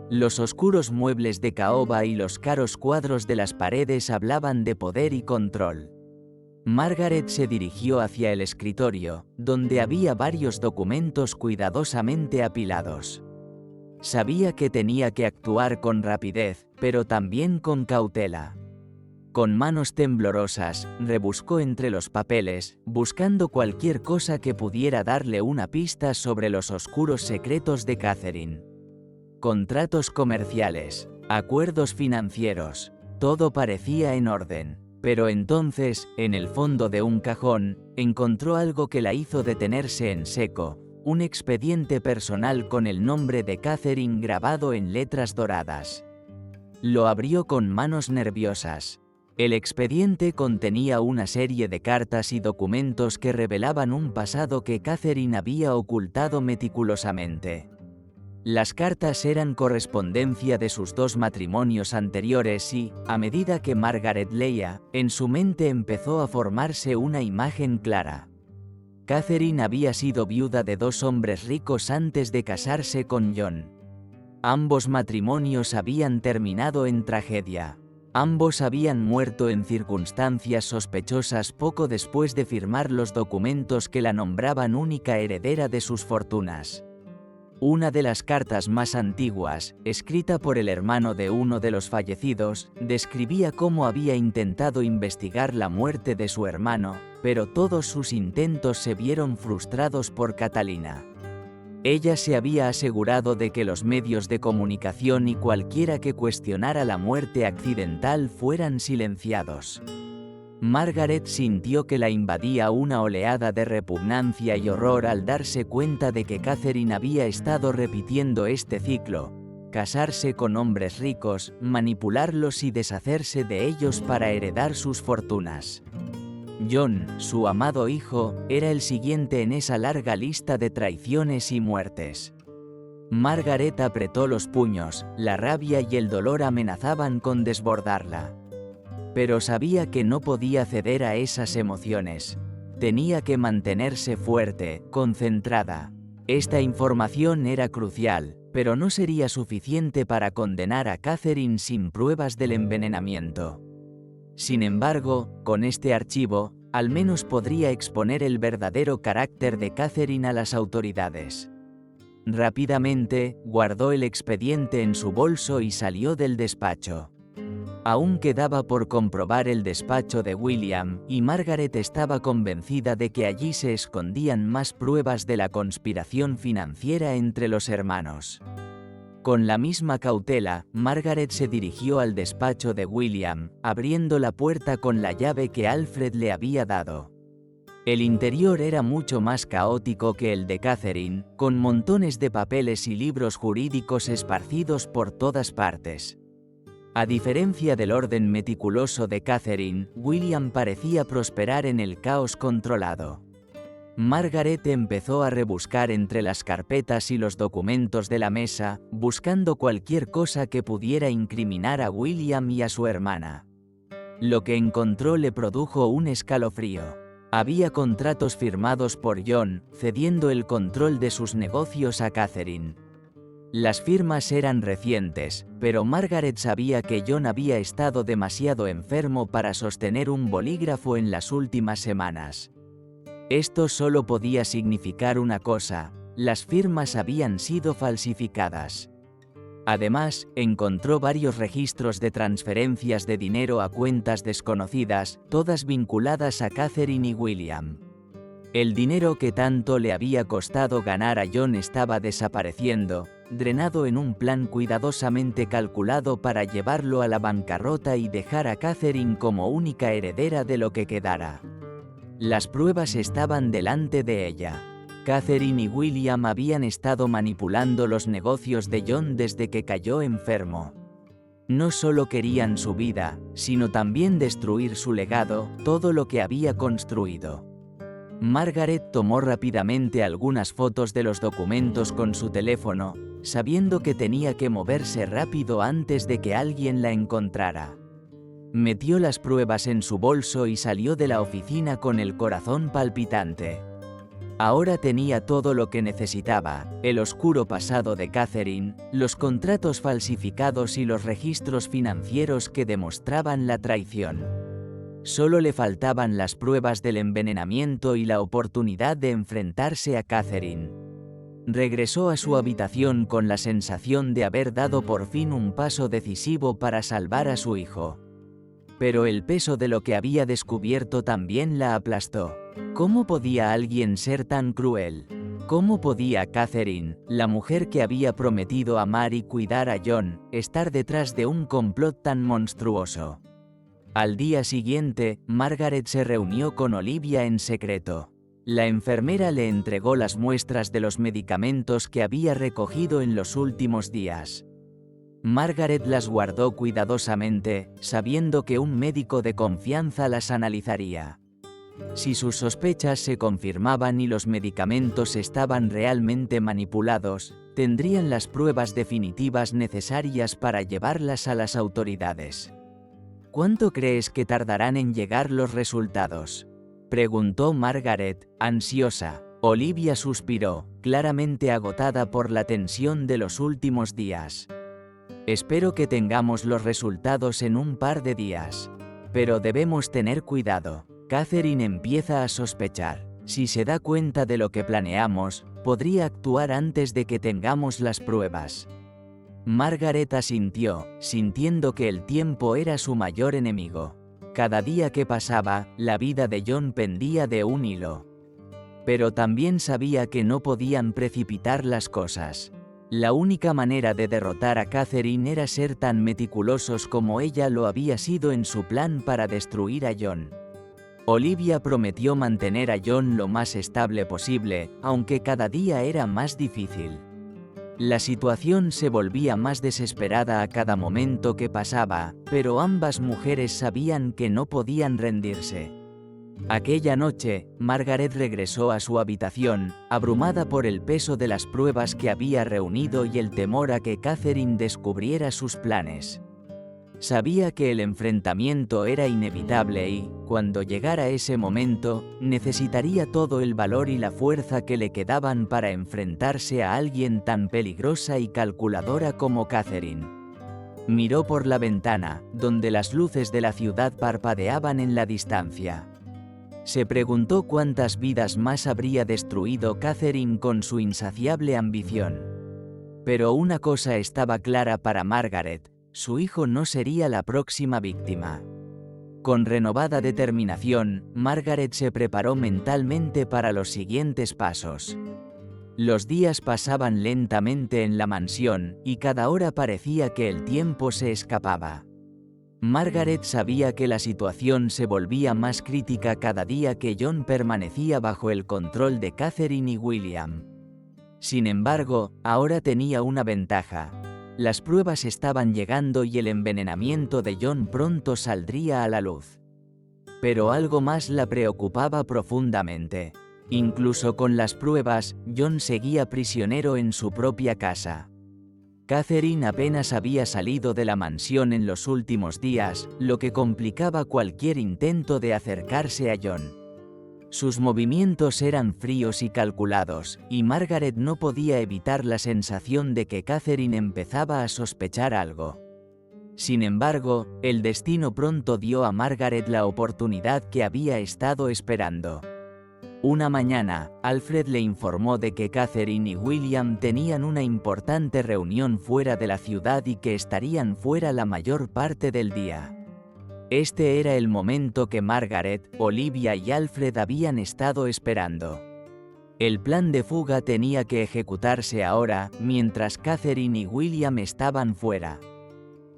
Los oscuros muebles de caoba y los caros cuadros de las paredes hablaban de poder y control. Margaret se dirigió hacia el escritorio, donde había varios documentos cuidadosamente apilados. Sabía que tenía que actuar con rapidez, pero también con cautela. Con manos temblorosas, rebuscó entre los papeles, buscando cualquier cosa que pudiera darle una pista sobre los oscuros secretos de Catherine. Contratos comerciales, acuerdos financieros, todo parecía en orden. Pero entonces, en el fondo de un cajón, encontró algo que la hizo detenerse en seco, un expediente personal con el nombre de Catherine grabado en letras doradas. Lo abrió con manos nerviosas. El expediente contenía una serie de cartas y documentos que revelaban un pasado que Catherine había ocultado meticulosamente. Las cartas eran correspondencia de sus 2 matrimonios anteriores y, a medida que Margaret leía, en su mente empezó a formarse una imagen clara. Catherine había sido viuda de 2 hombres ricos antes de casarse con John. Ambos matrimonios habían terminado en tragedia. Ambos habían muerto en circunstancias sospechosas poco después de firmar los documentos que la nombraban única heredera de sus fortunas. Una de las cartas más antiguas, escrita por el hermano de uno de los fallecidos, describía cómo había intentado investigar la muerte de su hermano, pero todos sus intentos se vieron frustrados por Catalina. Ella se había asegurado de que los medios de comunicación y cualquiera que cuestionara la muerte accidental fueran silenciados. Margaret sintió que la invadía una oleada de repugnancia y horror al darse cuenta de que Catherine había estado repitiendo este ciclo: casarse con hombres ricos, manipularlos y deshacerse de ellos para heredar sus fortunas. John, su amado hijo, era el siguiente en esa larga lista de traiciones y muertes. Margaret apretó los puños, la rabia y el dolor amenazaban con desbordarla. Pero sabía que no podía ceder a esas emociones. Tenía que mantenerse fuerte, concentrada. Esta información era crucial, pero no sería suficiente para condenar a Catherine sin pruebas del envenenamiento. Sin embargo, con este archivo, al menos podría exponer el verdadero carácter de Catherine a las autoridades. Rápidamente, guardó el expediente en su bolso y salió del despacho. Aún quedaba por comprobar el despacho de William, y Margaret estaba convencida de que allí se escondían más pruebas de la conspiración financiera entre los hermanos. Con la misma cautela, Margaret se dirigió al despacho de William, abriendo la puerta con la llave que Alfred le había dado. El interior era mucho más caótico que el de Catherine, con montones de papeles y libros jurídicos esparcidos por todas partes. A diferencia del orden meticuloso de Catherine, William parecía prosperar en el caos controlado. Margaret empezó a rebuscar entre las carpetas y los documentos de la mesa, buscando cualquier cosa que pudiera incriminar a William y a su hermana. Lo que encontró le produjo un escalofrío. Había contratos firmados por John, cediendo el control de sus negocios a Catherine. Las firmas eran recientes, pero Margaret sabía que John había estado demasiado enfermo para sostener un bolígrafo en las últimas semanas. Esto solo podía significar una cosa: las firmas habían sido falsificadas. Además, encontró varios registros de transferencias de dinero a cuentas desconocidas, todas vinculadas a Catherine y William. El dinero que tanto le había costado ganar a John estaba desapareciendo, drenado en un plan cuidadosamente calculado para llevarlo a la bancarrota y dejar a Catherine como única heredera de lo que quedara. Las pruebas estaban delante de ella. Catherine y William habían estado manipulando los negocios de John desde que cayó enfermo. No solo querían su vida, sino también destruir su legado, todo lo que había construido. Margaret tomó rápidamente algunas fotos de los documentos con su teléfono, sabiendo que tenía que moverse rápido antes de que alguien la encontrara. Metió las pruebas en su bolso y salió de la oficina con el corazón palpitante. Ahora tenía todo lo que necesitaba: el oscuro pasado de Catherine, los contratos falsificados y los registros financieros que demostraban la traición. Solo le faltaban las pruebas del envenenamiento y la oportunidad de enfrentarse a Catherine. Regresó a su habitación con la sensación de haber dado por fin un paso decisivo para salvar a su hijo. Pero el peso de lo que había descubierto también la aplastó. ¿Cómo podía alguien ser tan cruel? ¿Cómo podía Catherine, la mujer que había prometido amar y cuidar a John, estar detrás de un complot tan monstruoso? Al día siguiente, Margaret se reunió con Olivia en secreto. La enfermera le entregó las muestras de los medicamentos que había recogido en los últimos días. Margaret las guardó cuidadosamente, sabiendo que un médico de confianza las analizaría. Si sus sospechas se confirmaban y los medicamentos estaban realmente manipulados, tendrían las pruebas definitivas necesarias para llevarlas a las autoridades. ¿Cuánto crees que tardarán en llegar los resultados?, preguntó Margaret, ansiosa. Olivia suspiró, claramente agotada por la tensión de los últimos días. Espero que tengamos los resultados en un par de días. Pero debemos tener cuidado. Catherine empieza a sospechar. Si se da cuenta de lo que planeamos, podría actuar antes de que tengamos las pruebas. Margaret asintió, sintiendo que el tiempo era su mayor enemigo. Cada día que pasaba, la vida de John pendía de un hilo. Pero también sabía que no podían precipitar las cosas. La única manera de derrotar a Catherine era ser tan meticulosos como ella lo había sido en su plan para destruir a John. Olivia prometió mantener a John lo más estable posible, aunque cada día era más difícil. La situación se volvía más desesperada a cada momento que pasaba, pero ambas mujeres sabían que no podían rendirse. Aquella noche, Margaret regresó a su habitación, abrumada por el peso de las pruebas que había reunido y el temor a que Catherine descubriera sus planes. Sabía que el enfrentamiento era inevitable y, cuando llegara ese momento, necesitaría todo el valor y la fuerza que le quedaban para enfrentarse a alguien tan peligrosa y calculadora como Catherine. Miró por la ventana, donde las luces de la ciudad parpadeaban en la distancia. Se preguntó cuántas vidas más habría destruido Catherine con su insaciable ambición. Pero una cosa estaba clara para Margaret: su hijo no sería la próxima víctima. Con renovada determinación, Margaret se preparó mentalmente para los siguientes pasos. Los días pasaban lentamente en la mansión, y cada hora parecía que el tiempo se escapaba. Margaret sabía que la situación se volvía más crítica cada día que John permanecía bajo el control de Catherine y William. Sin embargo, ahora tenía una ventaja. Las pruebas estaban llegando y el envenenamiento de John pronto saldría a la luz. Pero algo más la preocupaba profundamente. Incluso con las pruebas, John seguía prisionero en su propia casa. Catherine apenas había salido de la mansión en los últimos días, lo que complicaba cualquier intento de acercarse a John. Sus movimientos eran fríos y calculados, y Margaret no podía evitar la sensación de que Catherine empezaba a sospechar algo. Sin embargo, el destino pronto dio a Margaret la oportunidad que había estado esperando. Una mañana, Alfred le informó de que Catherine y William tenían una importante reunión fuera de la ciudad y que estarían fuera la mayor parte del día. Este era el momento que Margaret, Olivia y Alfred habían estado esperando. El plan de fuga tenía que ejecutarse ahora, mientras Catherine y William estaban fuera.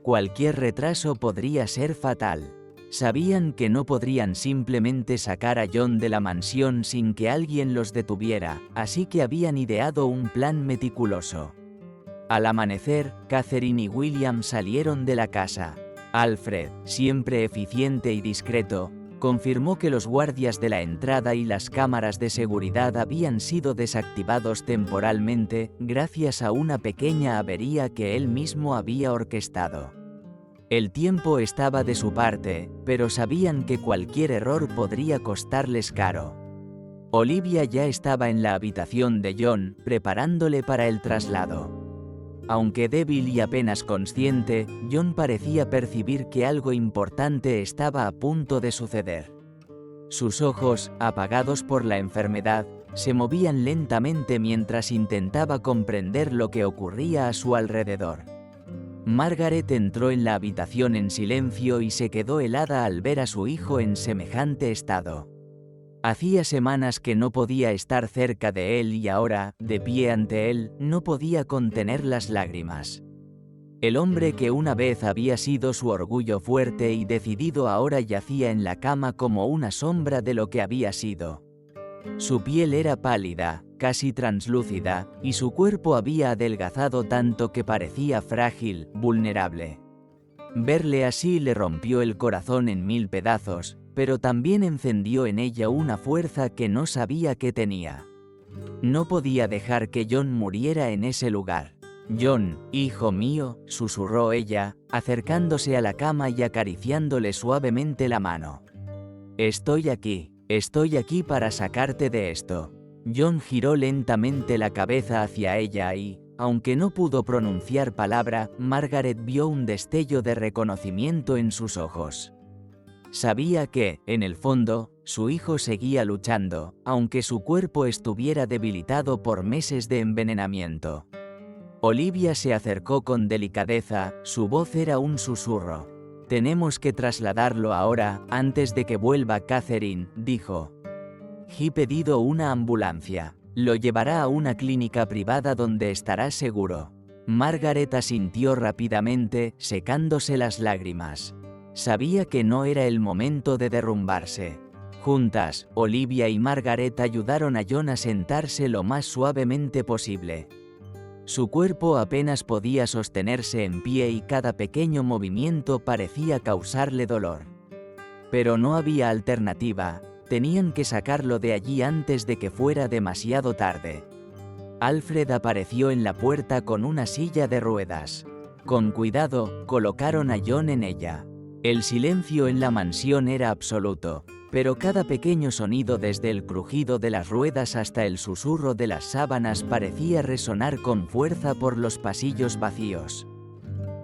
Cualquier retraso podría ser fatal. Sabían que no podrían simplemente sacar a John de la mansión sin que alguien los detuviera, así que habían ideado un plan meticuloso. Al amanecer, Catherine y William salieron de la casa. Alfred, siempre eficiente y discreto, confirmó que los guardias de la entrada y las cámaras de seguridad habían sido desactivados temporalmente, gracias a una pequeña avería que él mismo había orquestado. El tiempo estaba de su parte, pero sabían que cualquier error podría costarles caro. Olivia ya estaba en la habitación de John, preparándole para el traslado. Aunque débil y apenas consciente, John parecía percibir que algo importante estaba a punto de suceder. Sus ojos, apagados por la enfermedad, se movían lentamente mientras intentaba comprender lo que ocurría a su alrededor. Margaret entró en la habitación en silencio y se quedó helada al ver a su hijo en semejante estado. Hacía semanas que no podía estar cerca de él y ahora, de pie ante él, no podía contener las lágrimas. El hombre que una vez había sido su orgullo fuerte y decidido ahora yacía en la cama como una sombra de lo que había sido. Su piel era pálida, casi translúcida, y su cuerpo había adelgazado tanto que parecía frágil, vulnerable. Verle así le rompió el corazón en 1000 pedazos, pero también encendió en ella una fuerza que no sabía que tenía. No podía dejar que John muriera en ese lugar. «John, hijo mío», susurró ella, acercándose a la cama y acariciándole suavemente la mano. Estoy aquí para sacarte de esto». John giró lentamente la cabeza hacia ella y, aunque no pudo pronunciar palabra, Margaret vio un destello de reconocimiento en sus ojos. Sabía que, en el fondo, su hijo seguía luchando, aunque su cuerpo estuviera debilitado por meses de envenenamiento. Olivia se acercó con delicadeza, su voz era un susurro. «Tenemos que trasladarlo ahora, antes de que vuelva Catherine», dijo. «He pedido una ambulancia. Lo llevará a una clínica privada donde estará seguro». Margaret asintió rápidamente, secándose las lágrimas. Sabía que no era el momento de derrumbarse. Juntas, Olivia y Margaret ayudaron a John a sentarse lo más suavemente posible. Su cuerpo apenas podía sostenerse en pie y cada pequeño movimiento parecía causarle dolor. Pero no había alternativa, tenían que sacarlo de allí antes de que fuera demasiado tarde. Alfred apareció en la puerta con una silla de ruedas. Con cuidado, colocaron a John en ella. El silencio en la mansión era absoluto, pero cada pequeño sonido desde el crujido de las ruedas hasta el susurro de las sábanas parecía resonar con fuerza por los pasillos vacíos.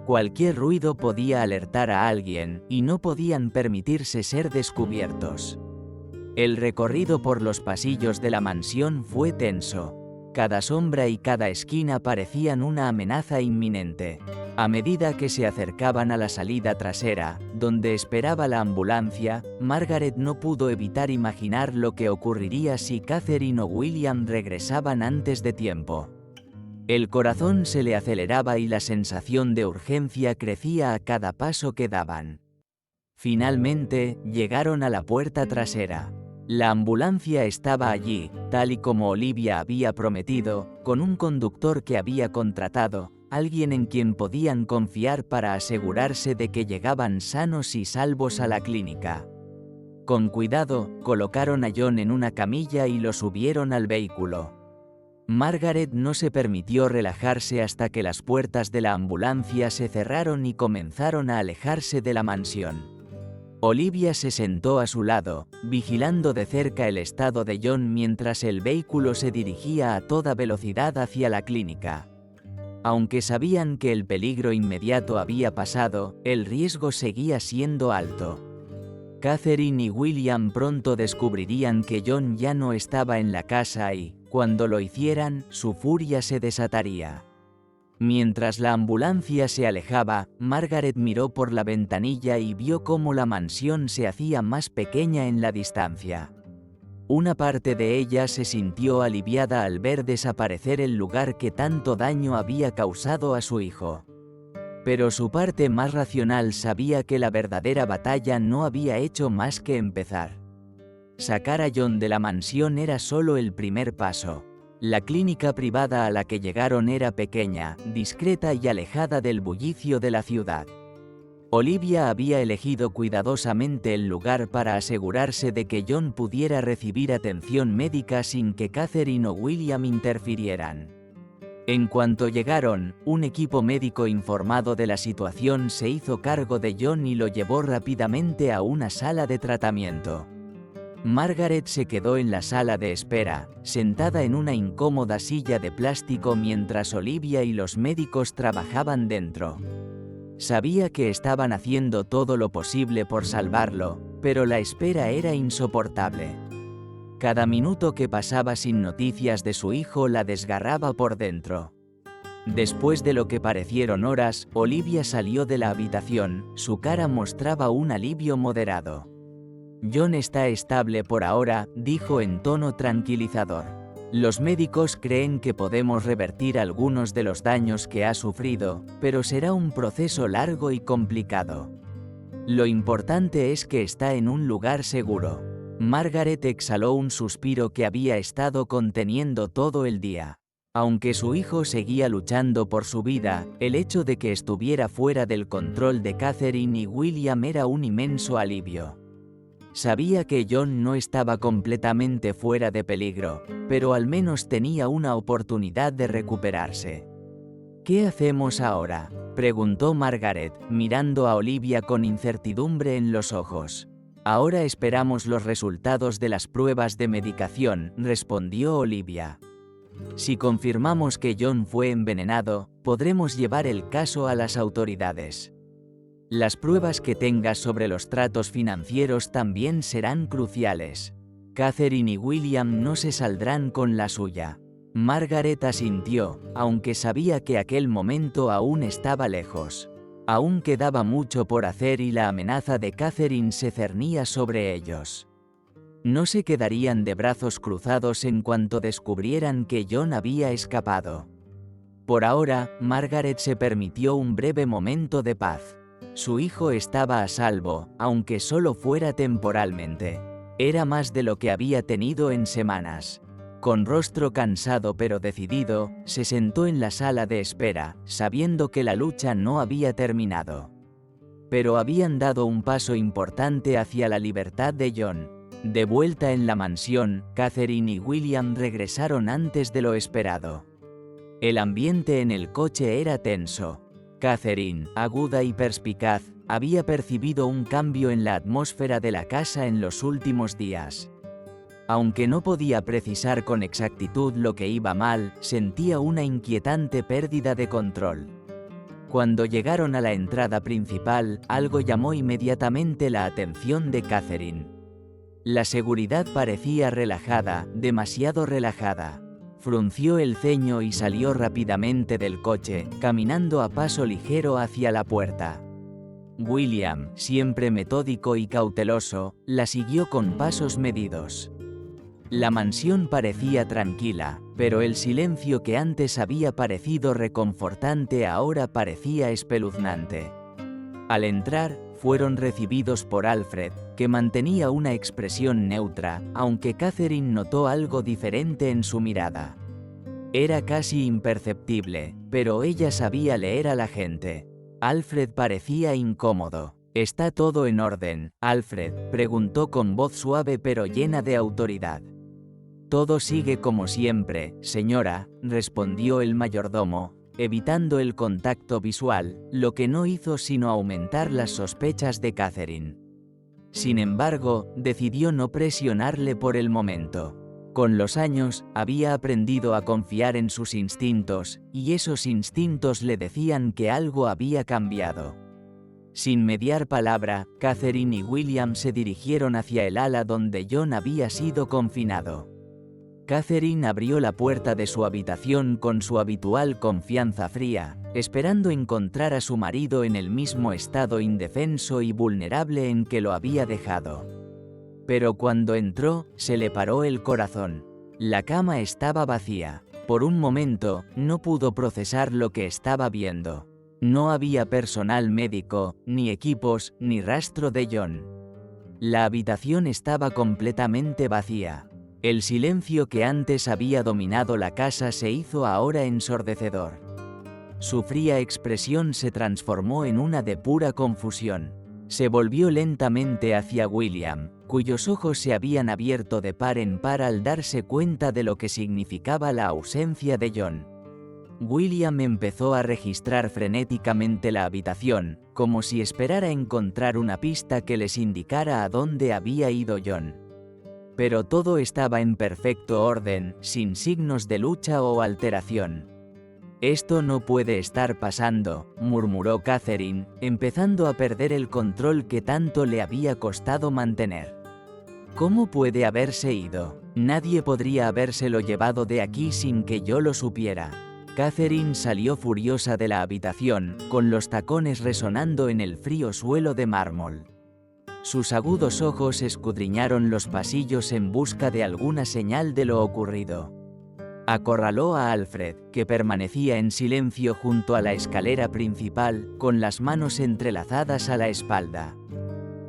Cualquier ruido podía alertar a alguien, y no podían permitirse ser descubiertos. El recorrido por los pasillos de la mansión fue tenso. Cada sombra y cada esquina parecían una amenaza inminente. A medida que se acercaban a la salida trasera, donde esperaba la ambulancia, Margaret no pudo evitar imaginar lo que ocurriría si Catherine o William regresaban antes de tiempo. El corazón se le aceleraba y la sensación de urgencia crecía a cada paso que daban. Finalmente, llegaron a la puerta trasera. La ambulancia estaba allí, tal y como Olivia había prometido, con un conductor que había contratado, alguien en quien podían confiar para asegurarse de que llegaban sanos y salvos a la clínica. Con cuidado, colocaron a John en una camilla y lo subieron al vehículo. Margaret no se permitió relajarse hasta que las puertas de la ambulancia se cerraron y comenzaron a alejarse de la mansión. Olivia se sentó a su lado, vigilando de cerca el estado de John mientras el vehículo se dirigía a toda velocidad hacia la clínica. Aunque sabían que el peligro inmediato había pasado, el riesgo seguía siendo alto. Catherine y William pronto descubrirían que John ya no estaba en la casa y, cuando lo hicieran, su furia se desataría. Mientras la ambulancia se alejaba, Margaret miró por la ventanilla y vio cómo la mansión se hacía más pequeña en la distancia. Una parte de ella se sintió aliviada al ver desaparecer el lugar que tanto daño había causado a su hijo. Pero su parte más racional sabía que la verdadera batalla no había hecho más que empezar. Sacar a John de la mansión era solo el primer paso. La clínica privada a la que llegaron era pequeña, discreta y alejada del bullicio de la ciudad. Olivia había elegido cuidadosamente el lugar para asegurarse de que John pudiera recibir atención médica sin que Catherine o William interfirieran. En cuanto llegaron, un equipo médico informado de la situación se hizo cargo de John y lo llevó rápidamente a una sala de tratamiento. Margaret se quedó en la sala de espera, sentada en una incómoda silla de plástico mientras Olivia y los médicos trabajaban dentro. Sabía que estaban haciendo todo lo posible por salvarlo, pero la espera era insoportable. Cada minuto que pasaba sin noticias de su hijo la desgarraba por dentro. Después de lo que parecieron horas, Olivia salió de la habitación, su cara mostraba un alivio moderado. John está estable por ahora, dijo en tono tranquilizador. Los médicos creen que podemos revertir algunos de los daños que ha sufrido, pero será un proceso largo y complicado. Lo importante es que está en un lugar seguro. Margaret exhaló un suspiro que había estado conteniendo todo el día. Aunque su hijo seguía luchando por su vida, el hecho de que estuviera fuera del control de Catherine y William era un inmenso alivio. Sabía que John no estaba completamente fuera de peligro, pero al menos tenía una oportunidad de recuperarse. ¿Qué hacemos ahora?, preguntó Margaret, mirando a Olivia con incertidumbre en los ojos. Ahora esperamos los resultados de las pruebas de medicación, respondió Olivia. Si confirmamos que John fue envenenado, podremos llevar el caso a las autoridades. Las pruebas que tengas sobre los tratos financieros también serán cruciales. Catherine y William no se saldrán con la suya. Margaret asintió, aunque sabía que aquel momento aún estaba lejos. Aún quedaba mucho por hacer y la amenaza de Catherine se cernía sobre ellos. No se quedarían de brazos cruzados en cuanto descubrieran que John había escapado. Por ahora, Margaret se permitió un breve momento de paz. Su hijo estaba a salvo, aunque solo fuera temporalmente. Era más de lo que había tenido en semanas. Con rostro cansado pero decidido, se sentó en la sala de espera, sabiendo que la lucha no había terminado. Pero habían dado un paso importante hacia la libertad de John. De vuelta en la mansión, Catherine y William regresaron antes de lo esperado. El ambiente en el coche era tenso. Catherine, aguda y perspicaz, había percibido un cambio en la atmósfera de la casa en los últimos días. Aunque no podía precisar con exactitud lo que iba mal, sentía una inquietante pérdida de control. Cuando llegaron a la entrada principal, algo llamó inmediatamente la atención de Catherine. La seguridad parecía relajada, demasiado relajada. Frunció el ceño y salió rápidamente del coche, caminando a paso ligero hacia la puerta. William, siempre metódico y cauteloso, la siguió con pasos medidos. La mansión parecía tranquila, pero el silencio que antes había parecido reconfortante ahora parecía espeluznante. Al entrar, fueron recibidos por Alfred, que mantenía una expresión neutra, aunque Catherine notó algo diferente en su mirada. Era casi imperceptible, pero ella sabía leer a la gente. Alfred parecía incómodo. ¿Está todo en orden, Alfred?, preguntó con voz suave pero llena de autoridad. Todo sigue como siempre, señora, respondió el mayordomo, evitando el contacto visual, lo que no hizo sino aumentar las sospechas de Catherine. Sin embargo, decidió no presionarle por el momento. Con los años, había aprendido a confiar en sus instintos, y esos instintos le decían que algo había cambiado. Sin mediar palabra, Catherine y William se dirigieron hacia el ala donde John había sido confinado. Catherine abrió la puerta de su habitación con su habitual confianza fría, esperando encontrar a su marido en el mismo estado indefenso y vulnerable en que lo había dejado. Pero cuando entró, se le paró el corazón. La cama estaba vacía. Por un momento, no pudo procesar lo que estaba viendo. No había personal médico, ni equipos, ni rastro de John. La habitación estaba completamente vacía. El silencio que antes había dominado la casa se hizo ahora ensordecedor. Su fría expresión se transformó en una de pura confusión. Se volvió lentamente hacia William, cuyos ojos se habían abierto de par en par al darse cuenta de lo que significaba la ausencia de John. William empezó a registrar frenéticamente la habitación, como si esperara encontrar una pista que les indicara a dónde había ido John. pero todo estaba en perfecto orden, sin signos de lucha o alteración. «Esto no puede estar pasando», murmuró Catherine, empezando a perder el control que tanto le había costado mantener. «¿Cómo puede haberse ido? Nadie podría habérselo llevado de aquí sin que yo lo supiera». Catherine salió furiosa de la habitación, con los tacones resonando en el frío suelo de mármol. Sus agudos ojos escudriñaron los pasillos en busca de alguna señal de lo ocurrido. Acorraló a Alfred, que permanecía en silencio junto a la escalera principal, con las manos entrelazadas a la espalda.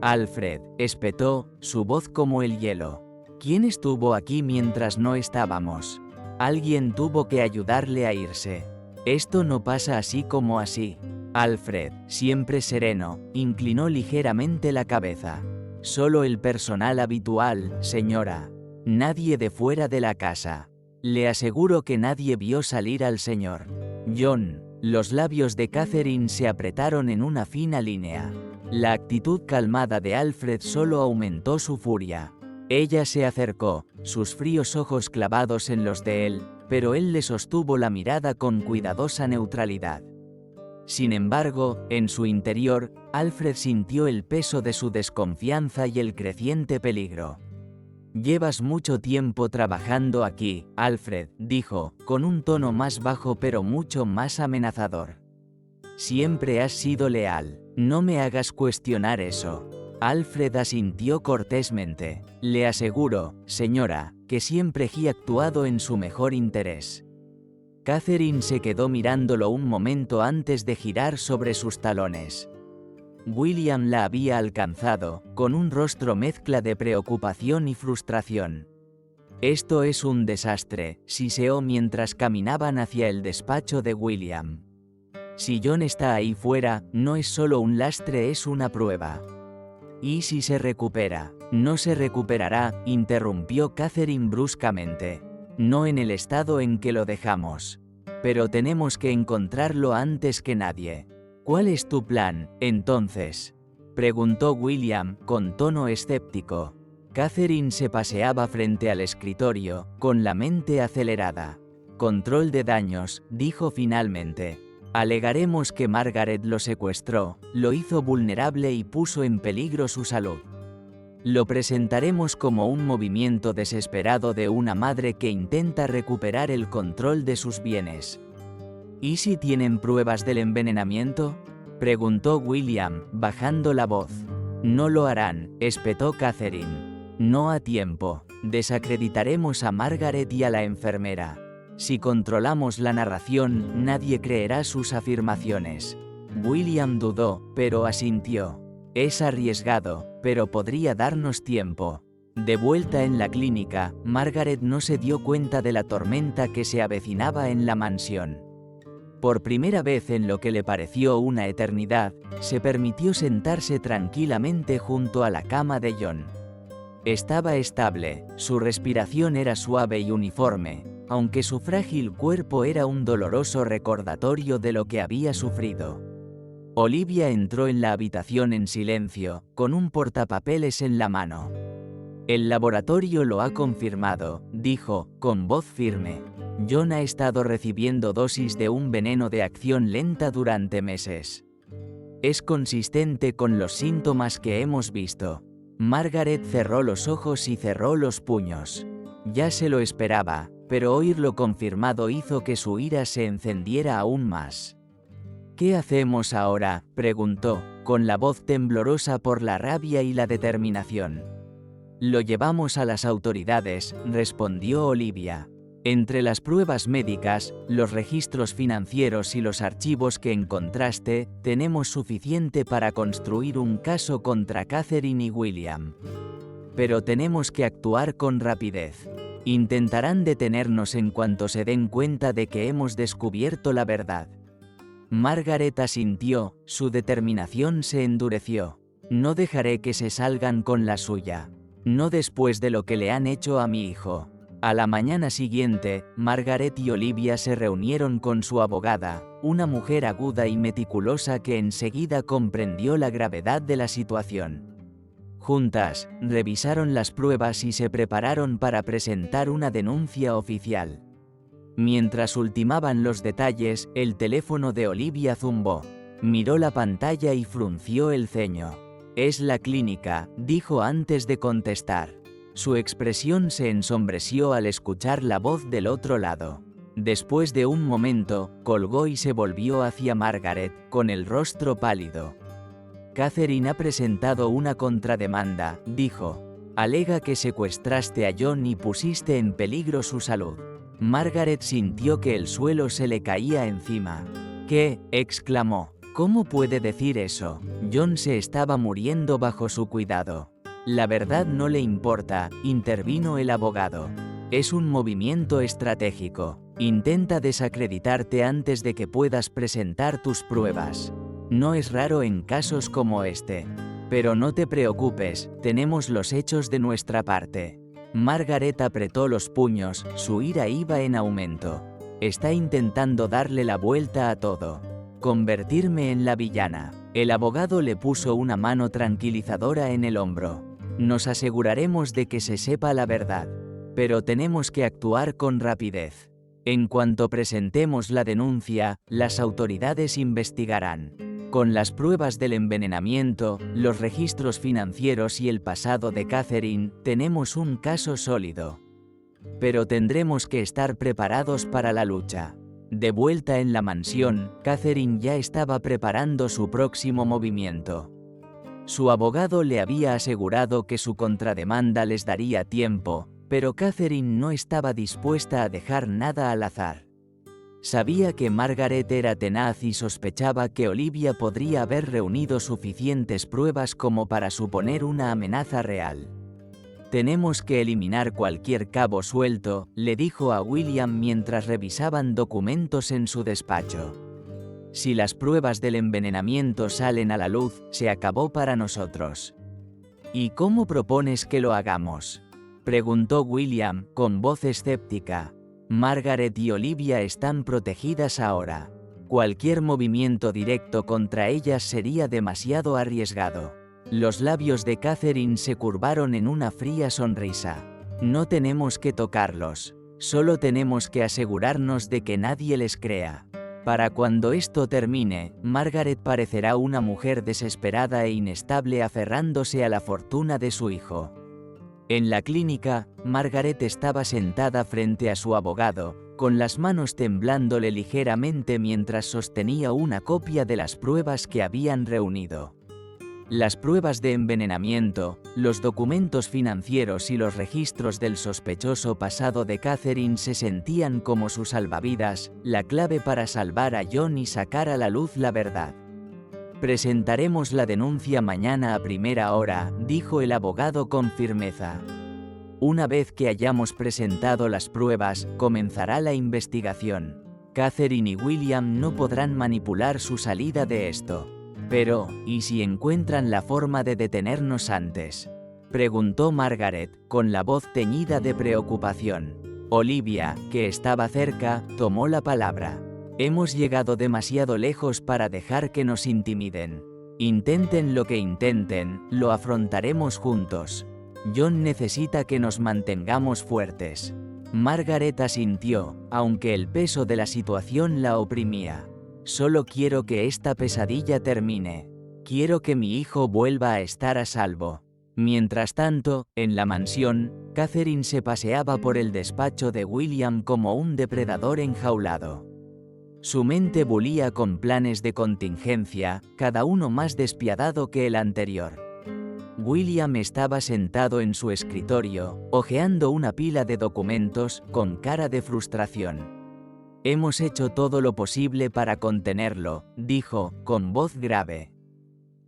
«Alfred», espetó, su voz como el hielo. «¿Quién estuvo aquí mientras no estábamos? Alguien tuvo que ayudarle a irse. Esto no pasa así como así». Alfred, siempre sereno, inclinó ligeramente la cabeza. «Solo el personal habitual, señora. Nadie de fuera de la casa. Le aseguro que nadie vio salir al señor John». Los labios de Catherine se apretaron en una fina línea. La actitud calmada de Alfred solo aumentó su furia. Ella se acercó, sus fríos ojos clavados en los de él, pero él le sostuvo la mirada con cuidadosa neutralidad. Sin embargo, en su interior, Alfred sintió el peso de su desconfianza y el creciente peligro. «Llevas mucho tiempo trabajando aquí, Alfred», dijo, con un tono más bajo pero mucho más amenazador. «Siempre has sido leal. No me hagas cuestionar eso». Alfred asintió cortésmente. «Le aseguro, señora, que siempre he actuado en su mejor interés». Catherine se quedó mirándolo un momento antes de girar sobre sus talones. William la había alcanzado, con un rostro mezcla de preocupación y frustración. «Esto es un desastre», siseó mientras caminaban hacia el despacho de William. «Si John está ahí fuera, no es solo un lastre, es una prueba». «¿Y si se recupera?» «No se recuperará», interrumpió Catherine bruscamente. «No en el estado en que lo dejamos. Pero tenemos que encontrarlo antes que nadie». «¿Cuál es tu plan, entonces?», preguntó William, con tono escéptico. Catherine se paseaba frente al escritorio, con la mente acelerada. «Control de daños», dijo finalmente. «Alegaremos que Margaret lo secuestró, lo hizo vulnerable y puso en peligro su salud. Lo presentaremos como un movimiento desesperado de una madre que intenta recuperar el control de sus bienes». «¿Y si tienen pruebas del envenenamiento?», preguntó William, bajando la voz. «No lo harán», espetó Catherine. «No a tiempo. Desacreditaremos a Margaret y a la enfermera. Si controlamos la narración, nadie creerá sus afirmaciones». William dudó, pero asintió. «Es arriesgado, pero podría darnos tiempo». De vuelta en la clínica, Margaret no se dio cuenta de la tormenta que se avecinaba en la mansión. Por primera vez en lo que le pareció una eternidad, se permitió sentarse tranquilamente junto a la cama de John. Estaba estable, su respiración era suave y uniforme, aunque su frágil cuerpo era un doloroso recordatorio de lo que había sufrido. Olivia entró en la habitación en silencio, con un portapapeles en la mano. «El laboratorio lo ha confirmado», dijo, con voz firme. «John ha estado recibiendo dosis de un veneno de acción lenta durante meses. Es consistente con los síntomas que hemos visto». Margaret cerró los ojos y cerró los puños. Ya se lo esperaba, pero oírlo confirmado hizo que su ira se encendiera aún más. «¿Qué hacemos ahora?», preguntó, con la voz temblorosa por la rabia y la determinación. «Lo llevamos a las autoridades», respondió Olivia. «Entre las pruebas médicas, los registros financieros y los archivos que encontraste, tenemos suficiente para construir un caso contra Catherine y William. Pero tenemos que actuar con rapidez. Intentarán detenernos en cuanto se den cuenta de que hemos descubierto la verdad». Margaret asintió, su determinación se endureció. «No dejaré que se salgan con la suya. No después de lo que le han hecho a mi hijo». A la mañana siguiente, Margaret y Olivia se reunieron con su abogada, una mujer aguda y meticulosa que enseguida comprendió la gravedad de la situación. Juntas, revisaron las pruebas y se prepararon para presentar una denuncia oficial. Mientras ultimaban los detalles, el teléfono de Olivia zumbó. Miró la pantalla y frunció el ceño. «Es la clínica», dijo antes de contestar. Su expresión se ensombreció al escuchar la voz del otro lado. Después de un momento, colgó y se volvió hacia Margaret, con el rostro pálido. «Catherine ha presentado una contrademanda», dijo. «Alega que secuestraste a John y pusiste en peligro su salud». Margaret sintió que el suelo se le caía encima. «¿Qué?», exclamó. «¿Cómo puede decir eso? John se estaba muriendo bajo su cuidado». «La verdad no le importa», intervino el abogado. «Es un movimiento estratégico. Intenta desacreditarte antes de que puedas presentar tus pruebas. No es raro en casos como este. Pero no te preocupes, tenemos los hechos de nuestra parte». Margaret apretó los puños, su ira iba en aumento. «Está intentando darle la vuelta a todo. Convertirme en la villana». El abogado le puso una mano tranquilizadora en el hombro. «Nos aseguraremos de que se sepa la verdad. Pero tenemos que actuar con rapidez. En cuanto presentemos la denuncia, las autoridades investigarán. Con las pruebas del envenenamiento, los registros financieros y el pasado de Catherine, tenemos un caso sólido. Pero tendremos que estar preparados para la lucha». De vuelta en la mansión, Catherine ya estaba preparando su próximo movimiento. Su abogado le había asegurado que su contrademanda les daría tiempo, pero Catherine no estaba dispuesta a dejar nada al azar. Sabía que Margaret era tenaz y sospechaba que Olivia podría haber reunido suficientes pruebas como para suponer una amenaza real. «Tenemos que eliminar cualquier cabo suelto», le dijo a William mientras revisaban documentos en su despacho. «Si las pruebas del envenenamiento salen a la luz, se acabó para nosotros». «¿Y cómo propones que lo hagamos?», preguntó William, con voz escéptica. «Margaret y Olivia están protegidas ahora. Cualquier movimiento directo contra ellas sería demasiado arriesgado». Los labios de Catherine se curvaron en una fría sonrisa. «No tenemos que tocarlos. Solo tenemos que asegurarnos de que nadie les crea. Para cuando esto termine, Margaret parecerá una mujer desesperada e inestable aferrándose a la fortuna de su hijo». En la clínica, Margaret estaba sentada frente a su abogado, con las manos temblándole ligeramente mientras sostenía una copia de las pruebas que habían reunido. Las pruebas de envenenamiento, los documentos financieros y los registros del sospechoso pasado de Catherine se sentían como su salvavidas, la clave para salvar a John y sacar a la luz la verdad. «Presentaremos la denuncia mañana a primera hora», dijo el abogado con firmeza. «Una vez que hayamos presentado las pruebas, comenzará la investigación. Catherine y William no podrán manipular su salida de esto». «Pero, ¿y si encuentran la forma de detenernos antes?», preguntó Margaret, con la voz teñida de preocupación. Olivia, que estaba cerca, tomó la palabra. «Hemos llegado demasiado lejos para dejar que nos intimiden. Intenten lo que intenten, lo afrontaremos juntos. John necesita que nos mantengamos fuertes». Margaret asintió, aunque el peso de la situación la oprimía. «Solo quiero que esta pesadilla termine. Quiero que mi hijo vuelva a estar a salvo». Mientras tanto, en la mansión, Catherine se paseaba por el despacho de William como un depredador enjaulado. Su mente bullía con planes de contingencia, cada uno más despiadado que el anterior. William estaba sentado en su escritorio, hojeando una pila de documentos, con cara de frustración. «Hemos hecho todo lo posible para contenerlo», dijo, con voz grave.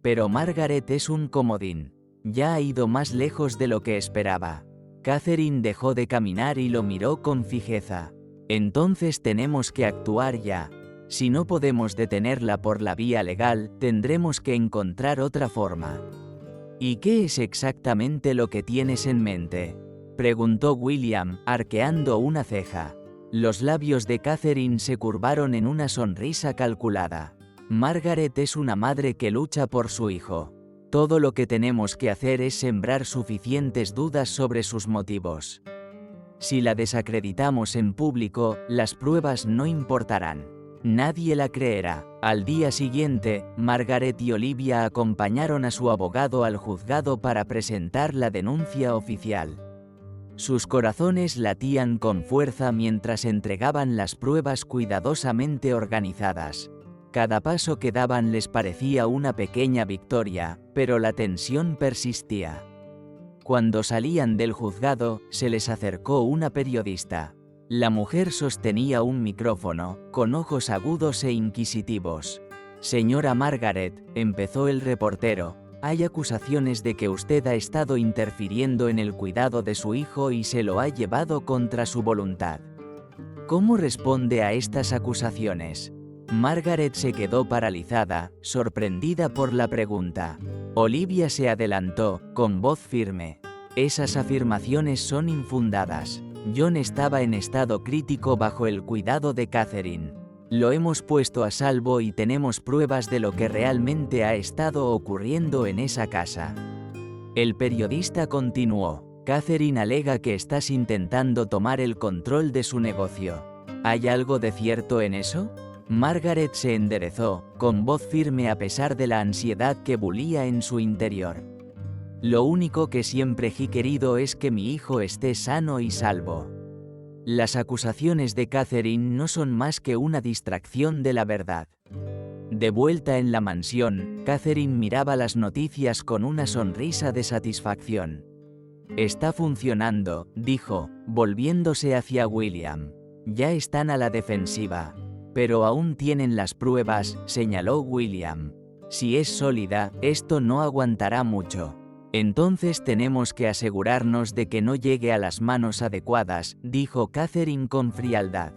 «Pero Margaret es un comodín. Ya ha ido más lejos de lo que esperaba». Catherine dejó de caminar y lo miró con fijeza. «Entonces tenemos que actuar ya. Si no podemos detenerla por la vía legal, tendremos que encontrar otra forma». «¿Y qué es exactamente lo que tienes en mente?», preguntó William, arqueando una ceja. Los labios de Catherine se curvaron en una sonrisa calculada. «Margaret es una madre que lucha por su hijo. Todo lo que tenemos que hacer es sembrar suficientes dudas sobre sus motivos. Si la desacreditamos en público, las pruebas no importarán. Nadie la creerá. Al día siguiente, Margaret y Olivia acompañaron a su abogado al juzgado para presentar la denuncia oficial. Sus corazones latían con fuerza mientras entregaban las pruebas cuidadosamente organizadas. Cada paso que daban les parecía una pequeña victoria, pero la tensión persistía. Cuando salían del juzgado, se les acercó una periodista. La mujer sostenía un micrófono, con ojos agudos e inquisitivos. «Señora Margaret», empezó el reportero, «hay acusaciones de que usted ha estado interfiriendo en el cuidado de su hijo y se lo ha llevado contra su voluntad. ¿Cómo responde a estas acusaciones?». Margaret se quedó paralizada, sorprendida por la pregunta. Olivia se adelantó, con voz firme. «Esas afirmaciones son infundadas. John estaba en estado crítico bajo el cuidado de Catherine. Lo hemos puesto a salvo y tenemos pruebas de lo que realmente ha estado ocurriendo en esa casa». El periodista continuó. «Catherine alega que estás intentando tomar el control de su negocio. ¿Hay algo de cierto en eso?». Margaret se enderezó, con voz firme a pesar de la ansiedad que bullía en su interior. «Lo único que siempre he querido es que mi hijo esté sano y salvo». Las acusaciones de Catherine no son más que una distracción de la verdad. De vuelta en la mansión, Catherine miraba las noticias con una sonrisa de satisfacción. «Está funcionando», dijo, volviéndose hacia William. «Ya están a la defensiva». «Pero aún tienen las pruebas», señaló William. «Si es sólida, esto no aguantará mucho». «Entonces tenemos que asegurarnos de que no llegue a las manos adecuadas», dijo Catherine con frialdad.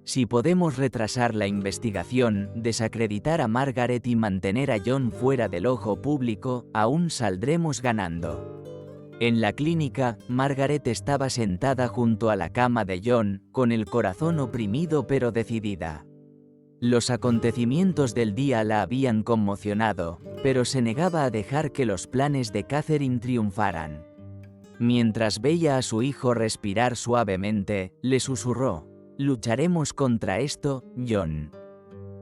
«Si podemos retrasar la investigación, desacreditar a Margaret y mantener a John fuera del ojo público, aún saldremos ganando». En la clínica, Margaret estaba sentada junto a la cama de John, con el corazón oprimido pero decidida. Los acontecimientos del día la habían conmocionado, pero se negaba a dejar que los planes de Catherine triunfaran. Mientras veía a su hijo respirar suavemente, le susurró: «Lucharemos contra esto, John.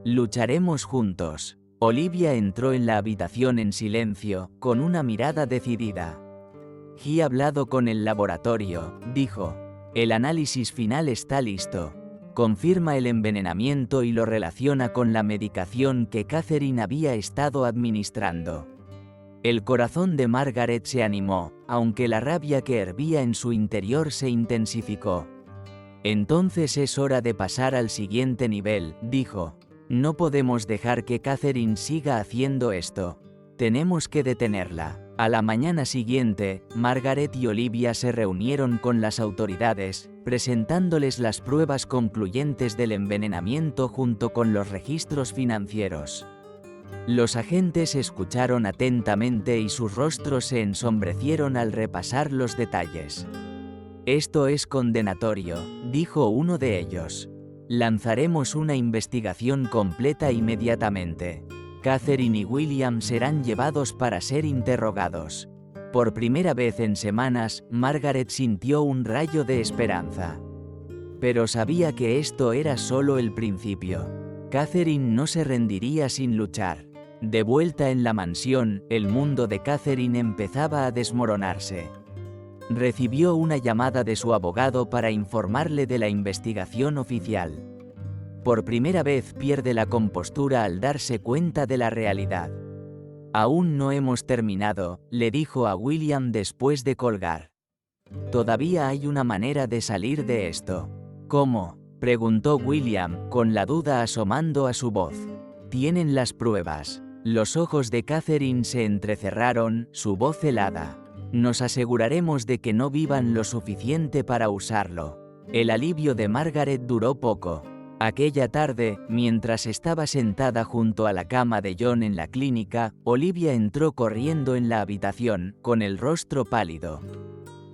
Lucharemos juntos». Olivia entró en la habitación en silencio, con una mirada decidida. «He hablado con el laboratorio», dijo. «El análisis final está listo. Confirma el envenenamiento y lo relaciona con la medicación que Catherine había estado administrando». El corazón de Margaret se animó, aunque la rabia que hervía en su interior se intensificó. «Entonces es hora de pasar al siguiente nivel», dijo. «No podemos dejar que Catherine siga haciendo esto. Tenemos que detenerla». A la mañana siguiente, Margaret y Olivia se reunieron con las autoridades, presentándoles las pruebas concluyentes del envenenamiento junto con los registros financieros. Los agentes escucharon atentamente y sus rostros se ensombrecieron al repasar los detalles. «Esto es condenatorio», dijo uno de ellos. «Lanzaremos una investigación completa inmediatamente. Catherine y William serán llevados para ser interrogados». Por primera vez en semanas, Margaret sintió un rayo de esperanza. Pero sabía que esto era solo el principio. Catherine no se rendiría sin luchar. De vuelta en la mansión, el mundo de Catherine empezaba a desmoronarse. Recibió una llamada de su abogado para informarle de la investigación oficial. Por primera vez pierde la compostura al darse cuenta de la realidad. «Aún no hemos terminado», le dijo a William después de colgar. «Todavía hay una manera de salir de esto». «¿Cómo?», preguntó William, con la duda asomando a su voz. «Tienen las pruebas». Los ojos de Catherine se entrecerraron, su voz helada. «Nos aseguraremos de que no vivan lo suficiente para usarlo». El alivio de Margaret duró poco. Aquella tarde, mientras estaba sentada junto a la cama de John en la clínica, Olivia entró corriendo en la habitación, con el rostro pálido.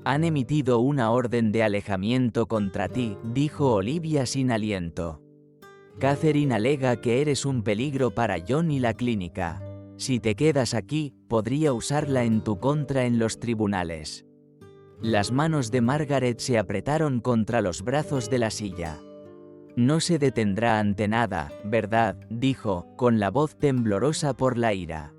«Han emitido una orden de alejamiento contra ti», dijo Olivia sin aliento. «Catherine alega que eres un peligro para John y la clínica». Si te quedas aquí, podría usarla en tu contra en los tribunales. Las manos de Margaret se apretaron contra los brazos de la silla. No se detendrá ante nada, ¿verdad?, dijo, con la voz temblorosa por la ira.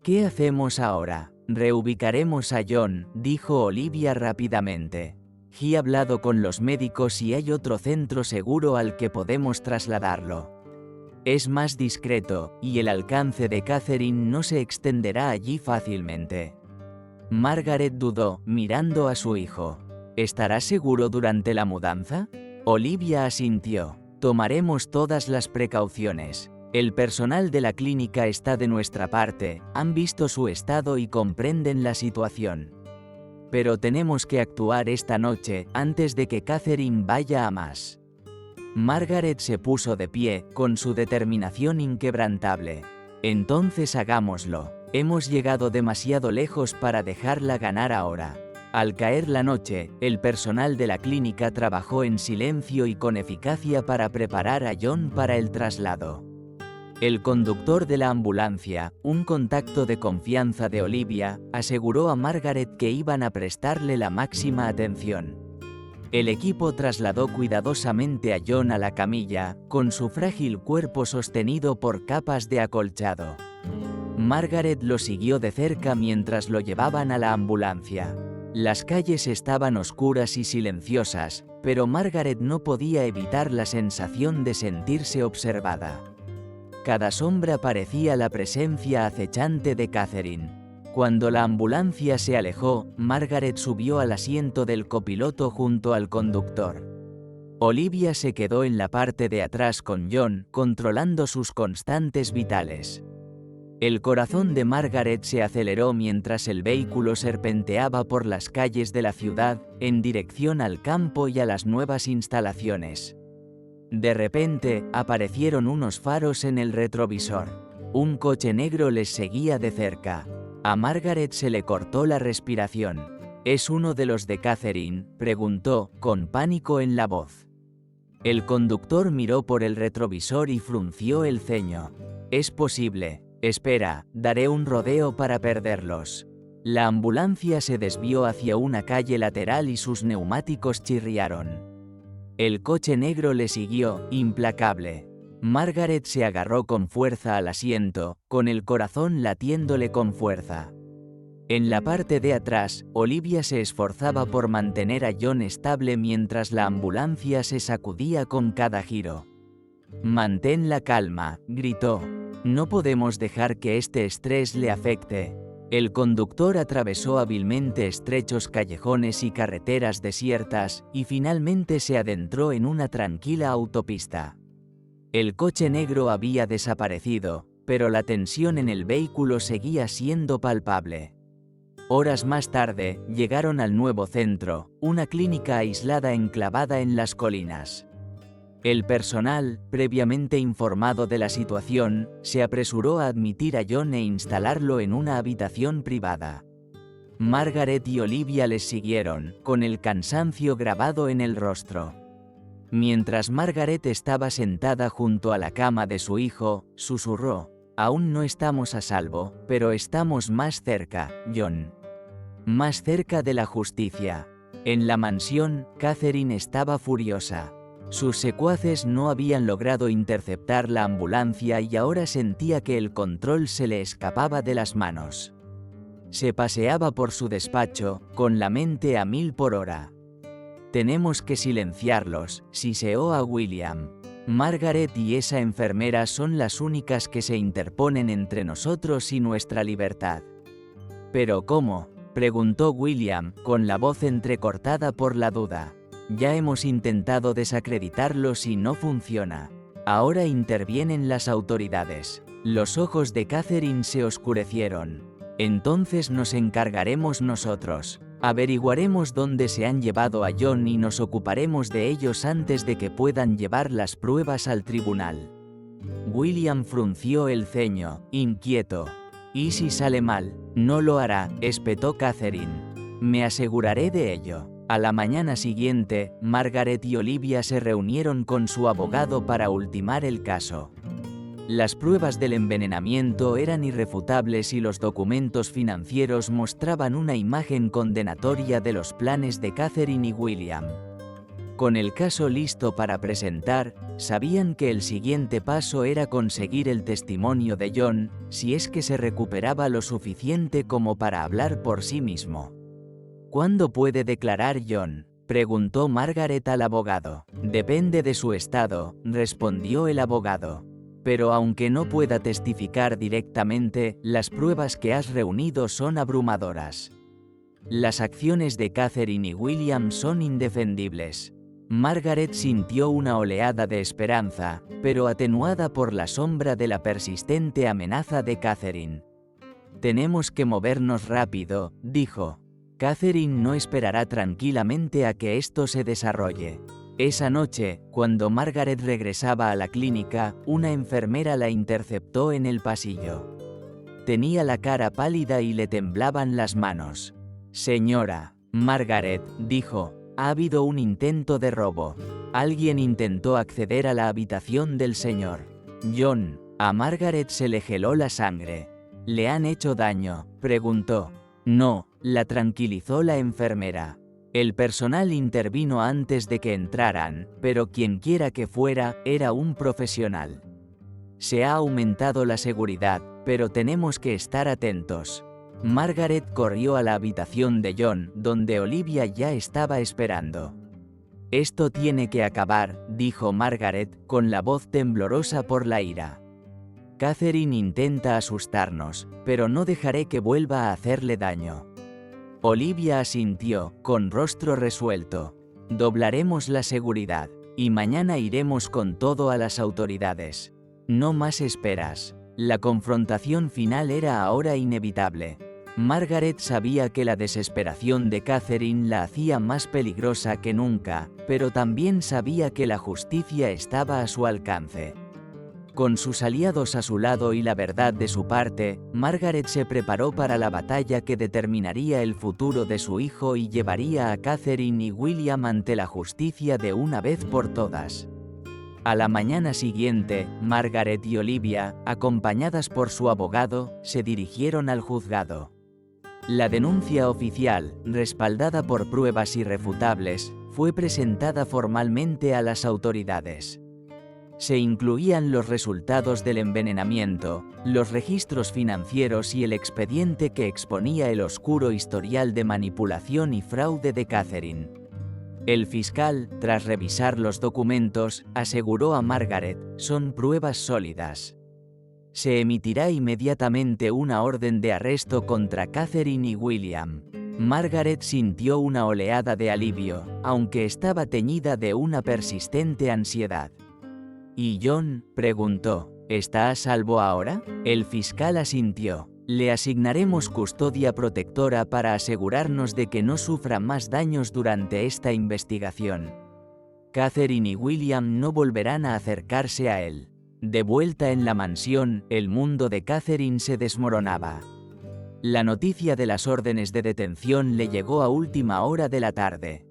¿Qué hacemos ahora? Reubicaremos a John, dijo Olivia rápidamente. He hablado con los médicos y hay otro centro seguro al que podemos trasladarlo. Es más discreto, y el alcance de Catherine no se extenderá allí fácilmente. Margaret dudó, mirando a su hijo. ¿Estará seguro durante la mudanza? Olivia asintió. Tomaremos todas las precauciones. El personal de la clínica está de nuestra parte, han visto su estado y comprenden la situación. Pero tenemos que actuar esta noche, antes de que Catherine vaya a más. Margaret se puso de pie, con su determinación inquebrantable. Entonces hagámoslo. Hemos llegado demasiado lejos para dejarla ganar ahora. Al caer la noche, el personal de la clínica trabajó en silencio y con eficacia para preparar a John para el traslado. El conductor de la ambulancia, un contacto de confianza de Olivia, aseguró a Margaret que iban a prestarle la máxima atención. El equipo trasladó cuidadosamente a John a la camilla, con su frágil cuerpo sostenido por capas de acolchado. Margaret lo siguió de cerca mientras lo llevaban a la ambulancia. Las calles estaban oscuras y silenciosas, pero Margaret no podía evitar la sensación de sentirse observada. Cada sombra parecía la presencia acechante de Catherine. Cuando la ambulancia se alejó, Margaret subió al asiento del copiloto junto al conductor. Olivia se quedó en la parte de atrás con John, controlando sus constantes vitales. El corazón de Margaret se aceleró mientras el vehículo serpenteaba por las calles de la ciudad, en dirección al campo y a las nuevas instalaciones. De repente, aparecieron unos faros en el retrovisor. Un coche negro les seguía de cerca. A Margaret se le cortó la respiración. ¿Es uno de los de Catherine?, preguntó, con pánico en la voz. El conductor miró por el retrovisor y frunció el ceño. Es posible. Espera, daré un rodeo para perderlos. La ambulancia se desvió hacia una calle lateral y sus neumáticos chirriaron. El coche negro le siguió, implacable. Margaret se agarró con fuerza al asiento, con el corazón latiéndole con fuerza. En la parte de atrás, Olivia se esforzaba por mantener a John estable mientras la ambulancia se sacudía con cada giro. «Mantén la calma», gritó. «No podemos dejar que este estrés le afecte». El conductor atravesó hábilmente estrechos callejones y carreteras desiertas, y finalmente se adentró en una tranquila autopista. El coche negro había desaparecido, pero la tensión en el vehículo seguía siendo palpable. Horas más tarde, llegaron al nuevo centro, una clínica aislada enclavada en las colinas. El personal, previamente informado de la situación, se apresuró a admitir a John e instalarlo en una habitación privada. Margaret y Olivia les siguieron, con el cansancio grabado en el rostro. Mientras Margaret estaba sentada junto a la cama de su hijo, susurró: «Aún no estamos a salvo, pero estamos más cerca, John. Más cerca de la justicia». En la mansión, Catherine estaba furiosa. Sus secuaces no habían logrado interceptar la ambulancia y ahora sentía que el control se le escapaba de las manos. Se paseaba por su despacho, con la mente a 1000 por hora. «Tenemos que silenciarlos», siseó a William. «Margaret y esa enfermera son las únicas que se interponen entre nosotros y nuestra libertad». «¿Pero cómo?», preguntó William, con la voz entrecortada por la duda. «Ya hemos intentado desacreditarlos y no funciona. Ahora intervienen las autoridades». Los ojos de Catherine se oscurecieron. «Entonces nos encargaremos nosotros. Averiguaremos dónde se han llevado a John y nos ocuparemos de ellos antes de que puedan llevar las pruebas al tribunal». William frunció el ceño, inquieto. «¿Y si sale mal?». «No lo hará», espetó Catherine. «Me aseguraré de ello». A la mañana siguiente, Margaret y Olivia se reunieron con su abogado para ultimar el caso. Las pruebas del envenenamiento eran irrefutables y los documentos financieros mostraban una imagen condenatoria de los planes de Catherine y William. Con el caso listo para presentar, sabían que el siguiente paso era conseguir el testimonio de John, si es que se recuperaba lo suficiente como para hablar por sí mismo. ¿Cuándo puede declarar John?, preguntó Margaret al abogado. Depende de su estado, respondió el abogado. Pero aunque no pueda testificar directamente, las pruebas que has reunido son abrumadoras. Las acciones de Catherine y William son indefendibles. Margaret sintió una oleada de esperanza, pero atenuada por la sombra de la persistente amenaza de Catherine. Tenemos que movernos rápido, dijo. Catherine no esperará tranquilamente a que esto se desarrolle. Esa noche, cuando Margaret regresaba a la clínica, una enfermera la interceptó en el pasillo. Tenía la cara pálida y le temblaban las manos. Señora, Margaret, dijo, ha habido un intento de robo. Alguien intentó acceder a la habitación del señor John. A Margaret se le heló la sangre. ¿Le han hecho daño?, preguntó. No, la tranquilizó la enfermera. El personal intervino antes de que entraran, pero quienquiera que fuera, era un profesional. Se ha aumentado la seguridad, pero tenemos que estar atentos. Margaret corrió a la habitación de John, donde Olivia ya estaba esperando. Esto tiene que acabar, dijo Margaret, con la voz temblorosa por la ira. Catherine intenta asustarnos, pero no dejaré que vuelva a hacerle daño. Olivia asintió, con rostro resuelto. Doblaremos la seguridad, y mañana iremos con todo a las autoridades. No más esperas. La confrontación final era ahora inevitable. Margaret sabía que la desesperación de Catherine la hacía más peligrosa que nunca, pero también sabía que la justicia estaba a su alcance. Con sus aliados a su lado y la verdad de su parte, Margaret se preparó para la batalla que determinaría el futuro de su hijo y llevaría a Catherine y William ante la justicia de una vez por todas. A la mañana siguiente, Margaret y Olivia, acompañadas por su abogado, se dirigieron al juzgado. La denuncia oficial, respaldada por pruebas irrefutables, fue presentada formalmente a las autoridades. Se incluían los resultados del envenenamiento, los registros financieros y el expediente que exponía el oscuro historial de manipulación y fraude de Catherine. El fiscal, tras revisar los documentos, aseguró a Margaret, son pruebas sólidas. Se emitirá inmediatamente una orden de arresto contra Catherine y William. Margaret sintió una oleada de alivio, aunque estaba teñida de una persistente ansiedad. ¿Y John?, preguntó, ¿está a salvo ahora? El fiscal asintió. Le asignaremos custodia protectora para asegurarnos de que no sufra más daños durante esta investigación. Catherine y William no volverán a acercarse a él. De vuelta en la mansión, el mundo de Catherine se desmoronaba. La noticia de las órdenes de detención le llegó a última hora de la tarde.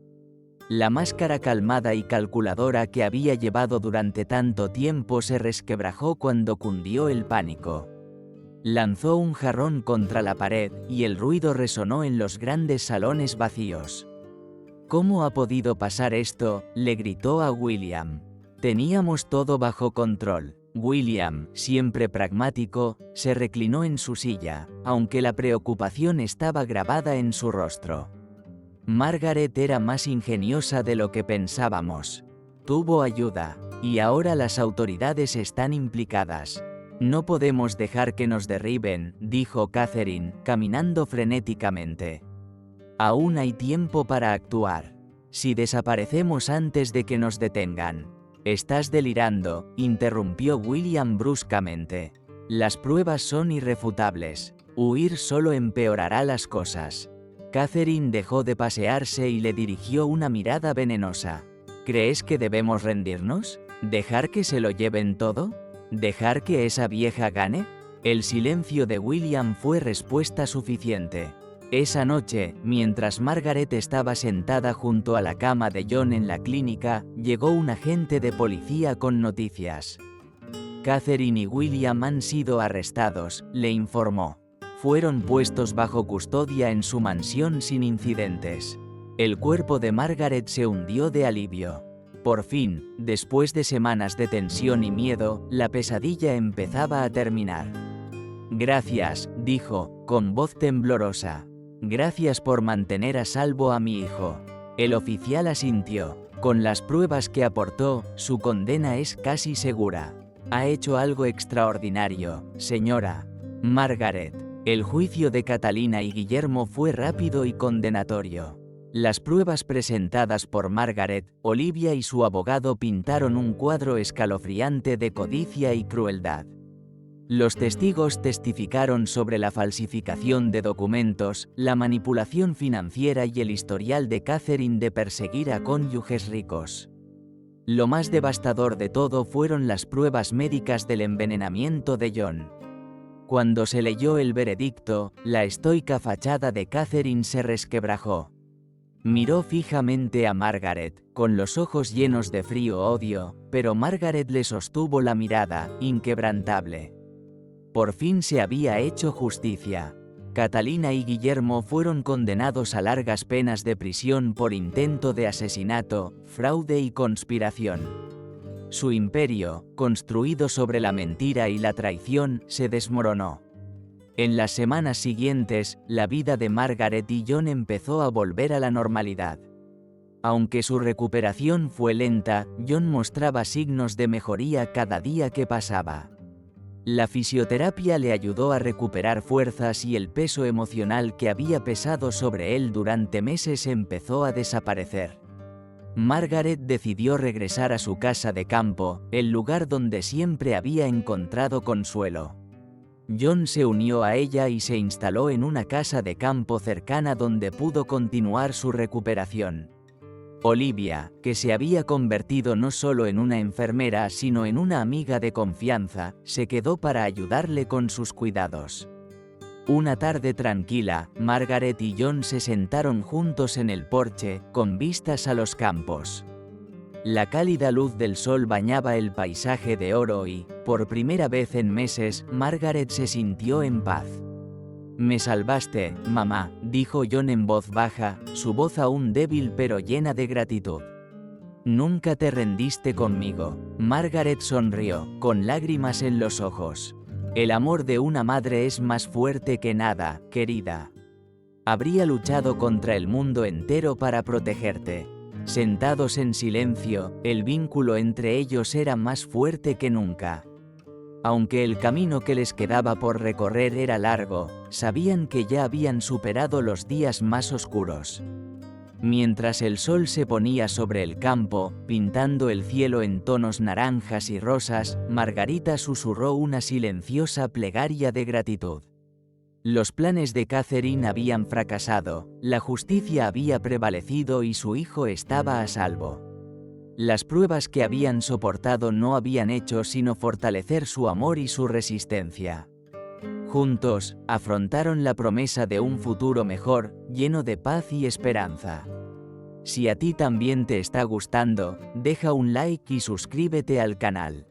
La máscara calmada y calculadora que había llevado durante tanto tiempo se resquebrajó cuando cundió el pánico. Lanzó un jarrón contra la pared y el ruido resonó en los grandes salones vacíos. ¿Cómo ha podido pasar esto?, le gritó a William. Teníamos todo bajo control. William, siempre pragmático, se reclinó en su silla, aunque la preocupación estaba grabada en su rostro. Margaret era más ingeniosa de lo que pensábamos. Tuvo ayuda, y ahora las autoridades están implicadas. No podemos dejar que nos derriben, dijo Catherine, caminando frenéticamente. Aún hay tiempo para actuar. Si desaparecemos antes de que nos detengan. Estás delirando, interrumpió William bruscamente. Las pruebas son irrefutables. Huir solo empeorará las cosas. Catherine dejó de pasearse y le dirigió una mirada venenosa. ¿Crees que debemos rendirnos? ¿Dejar que se lo lleven todo? ¿Dejar que esa vieja gane? El silencio de William fue respuesta suficiente. Esa noche, mientras Margaret estaba sentada junto a la cama de John en la clínica, llegó un agente de policía con noticias. Catherine y William han sido arrestados, le informó. Fueron puestos bajo custodia en su mansión sin incidentes. El cuerpo de Margaret se hundió de alivio. Por fin, después de semanas de tensión y miedo, la pesadilla empezaba a terminar. Gracias, dijo, con voz temblorosa. Gracias por mantener a salvo a mi hijo. El oficial asintió. Con las pruebas que aportó, su condena es casi segura. Ha hecho algo extraordinario, señora Margaret. El juicio de Catalina y Guillermo fue rápido y condenatorio. Las pruebas presentadas por Margaret, Olivia y su abogado pintaron un cuadro escalofriante de codicia y crueldad. Los testigos testificaron sobre la falsificación de documentos, la manipulación financiera y el historial de Catherine de perseguir a cónyuges ricos. Lo más devastador de todo fueron las pruebas médicas del envenenamiento de John. Cuando se leyó el veredicto, la estoica fachada de Catherine se resquebrajó. Miró fijamente a Margaret, con los ojos llenos de frío odio, pero Margaret le sostuvo la mirada, inquebrantable. Por fin se había hecho justicia. Catalina y Guillermo fueron condenados a largas penas de prisión por intento de asesinato, fraude y conspiración. Su imperio, construido sobre la mentira y la traición, se desmoronó. En las semanas siguientes, la vida de Margaret y John empezó a volver a la normalidad. Aunque su recuperación fue lenta, John mostraba signos de mejoría cada día que pasaba. La fisioterapia le ayudó a recuperar fuerzas y el peso emocional que había pesado sobre él durante meses empezó a desaparecer. Margaret decidió regresar a su casa de campo, el lugar donde siempre había encontrado consuelo. John se unió a ella y se instaló en una casa de campo cercana donde pudo continuar su recuperación. Olivia, que se había convertido no solo en una enfermera sino en una amiga de confianza, se quedó para ayudarle con sus cuidados. Una tarde tranquila, Margaret y John se sentaron juntos en el porche, con vistas a los campos. La cálida luz del sol bañaba el paisaje de oro y, por primera vez en meses, Margaret se sintió en paz. «Me salvaste, mamá», dijo John en voz baja, su voz aún débil pero llena de gratitud. «Nunca te rendiste conmigo». Margaret sonrió, con lágrimas en los ojos. «El amor de una madre es más fuerte que nada, querida. Habría luchado contra el mundo entero para protegerte». Sentados en silencio, el vínculo entre ellos era más fuerte que nunca. Aunque el camino que les quedaba por recorrer era largo, sabían que ya habían superado los días más oscuros. Mientras el sol se ponía sobre el campo, pintando el cielo en tonos naranjas y rosas, Margarita susurró una silenciosa plegaria de gratitud. Los planes de Catherine habían fracasado, la justicia había prevalecido y su hijo estaba a salvo. Las pruebas que habían soportado no habían hecho sino fortalecer su amor y su resistencia. Juntos, afrontaron la promesa de un futuro mejor, lleno de paz y esperanza. Si a ti también te está gustando, deja un like y suscríbete al canal.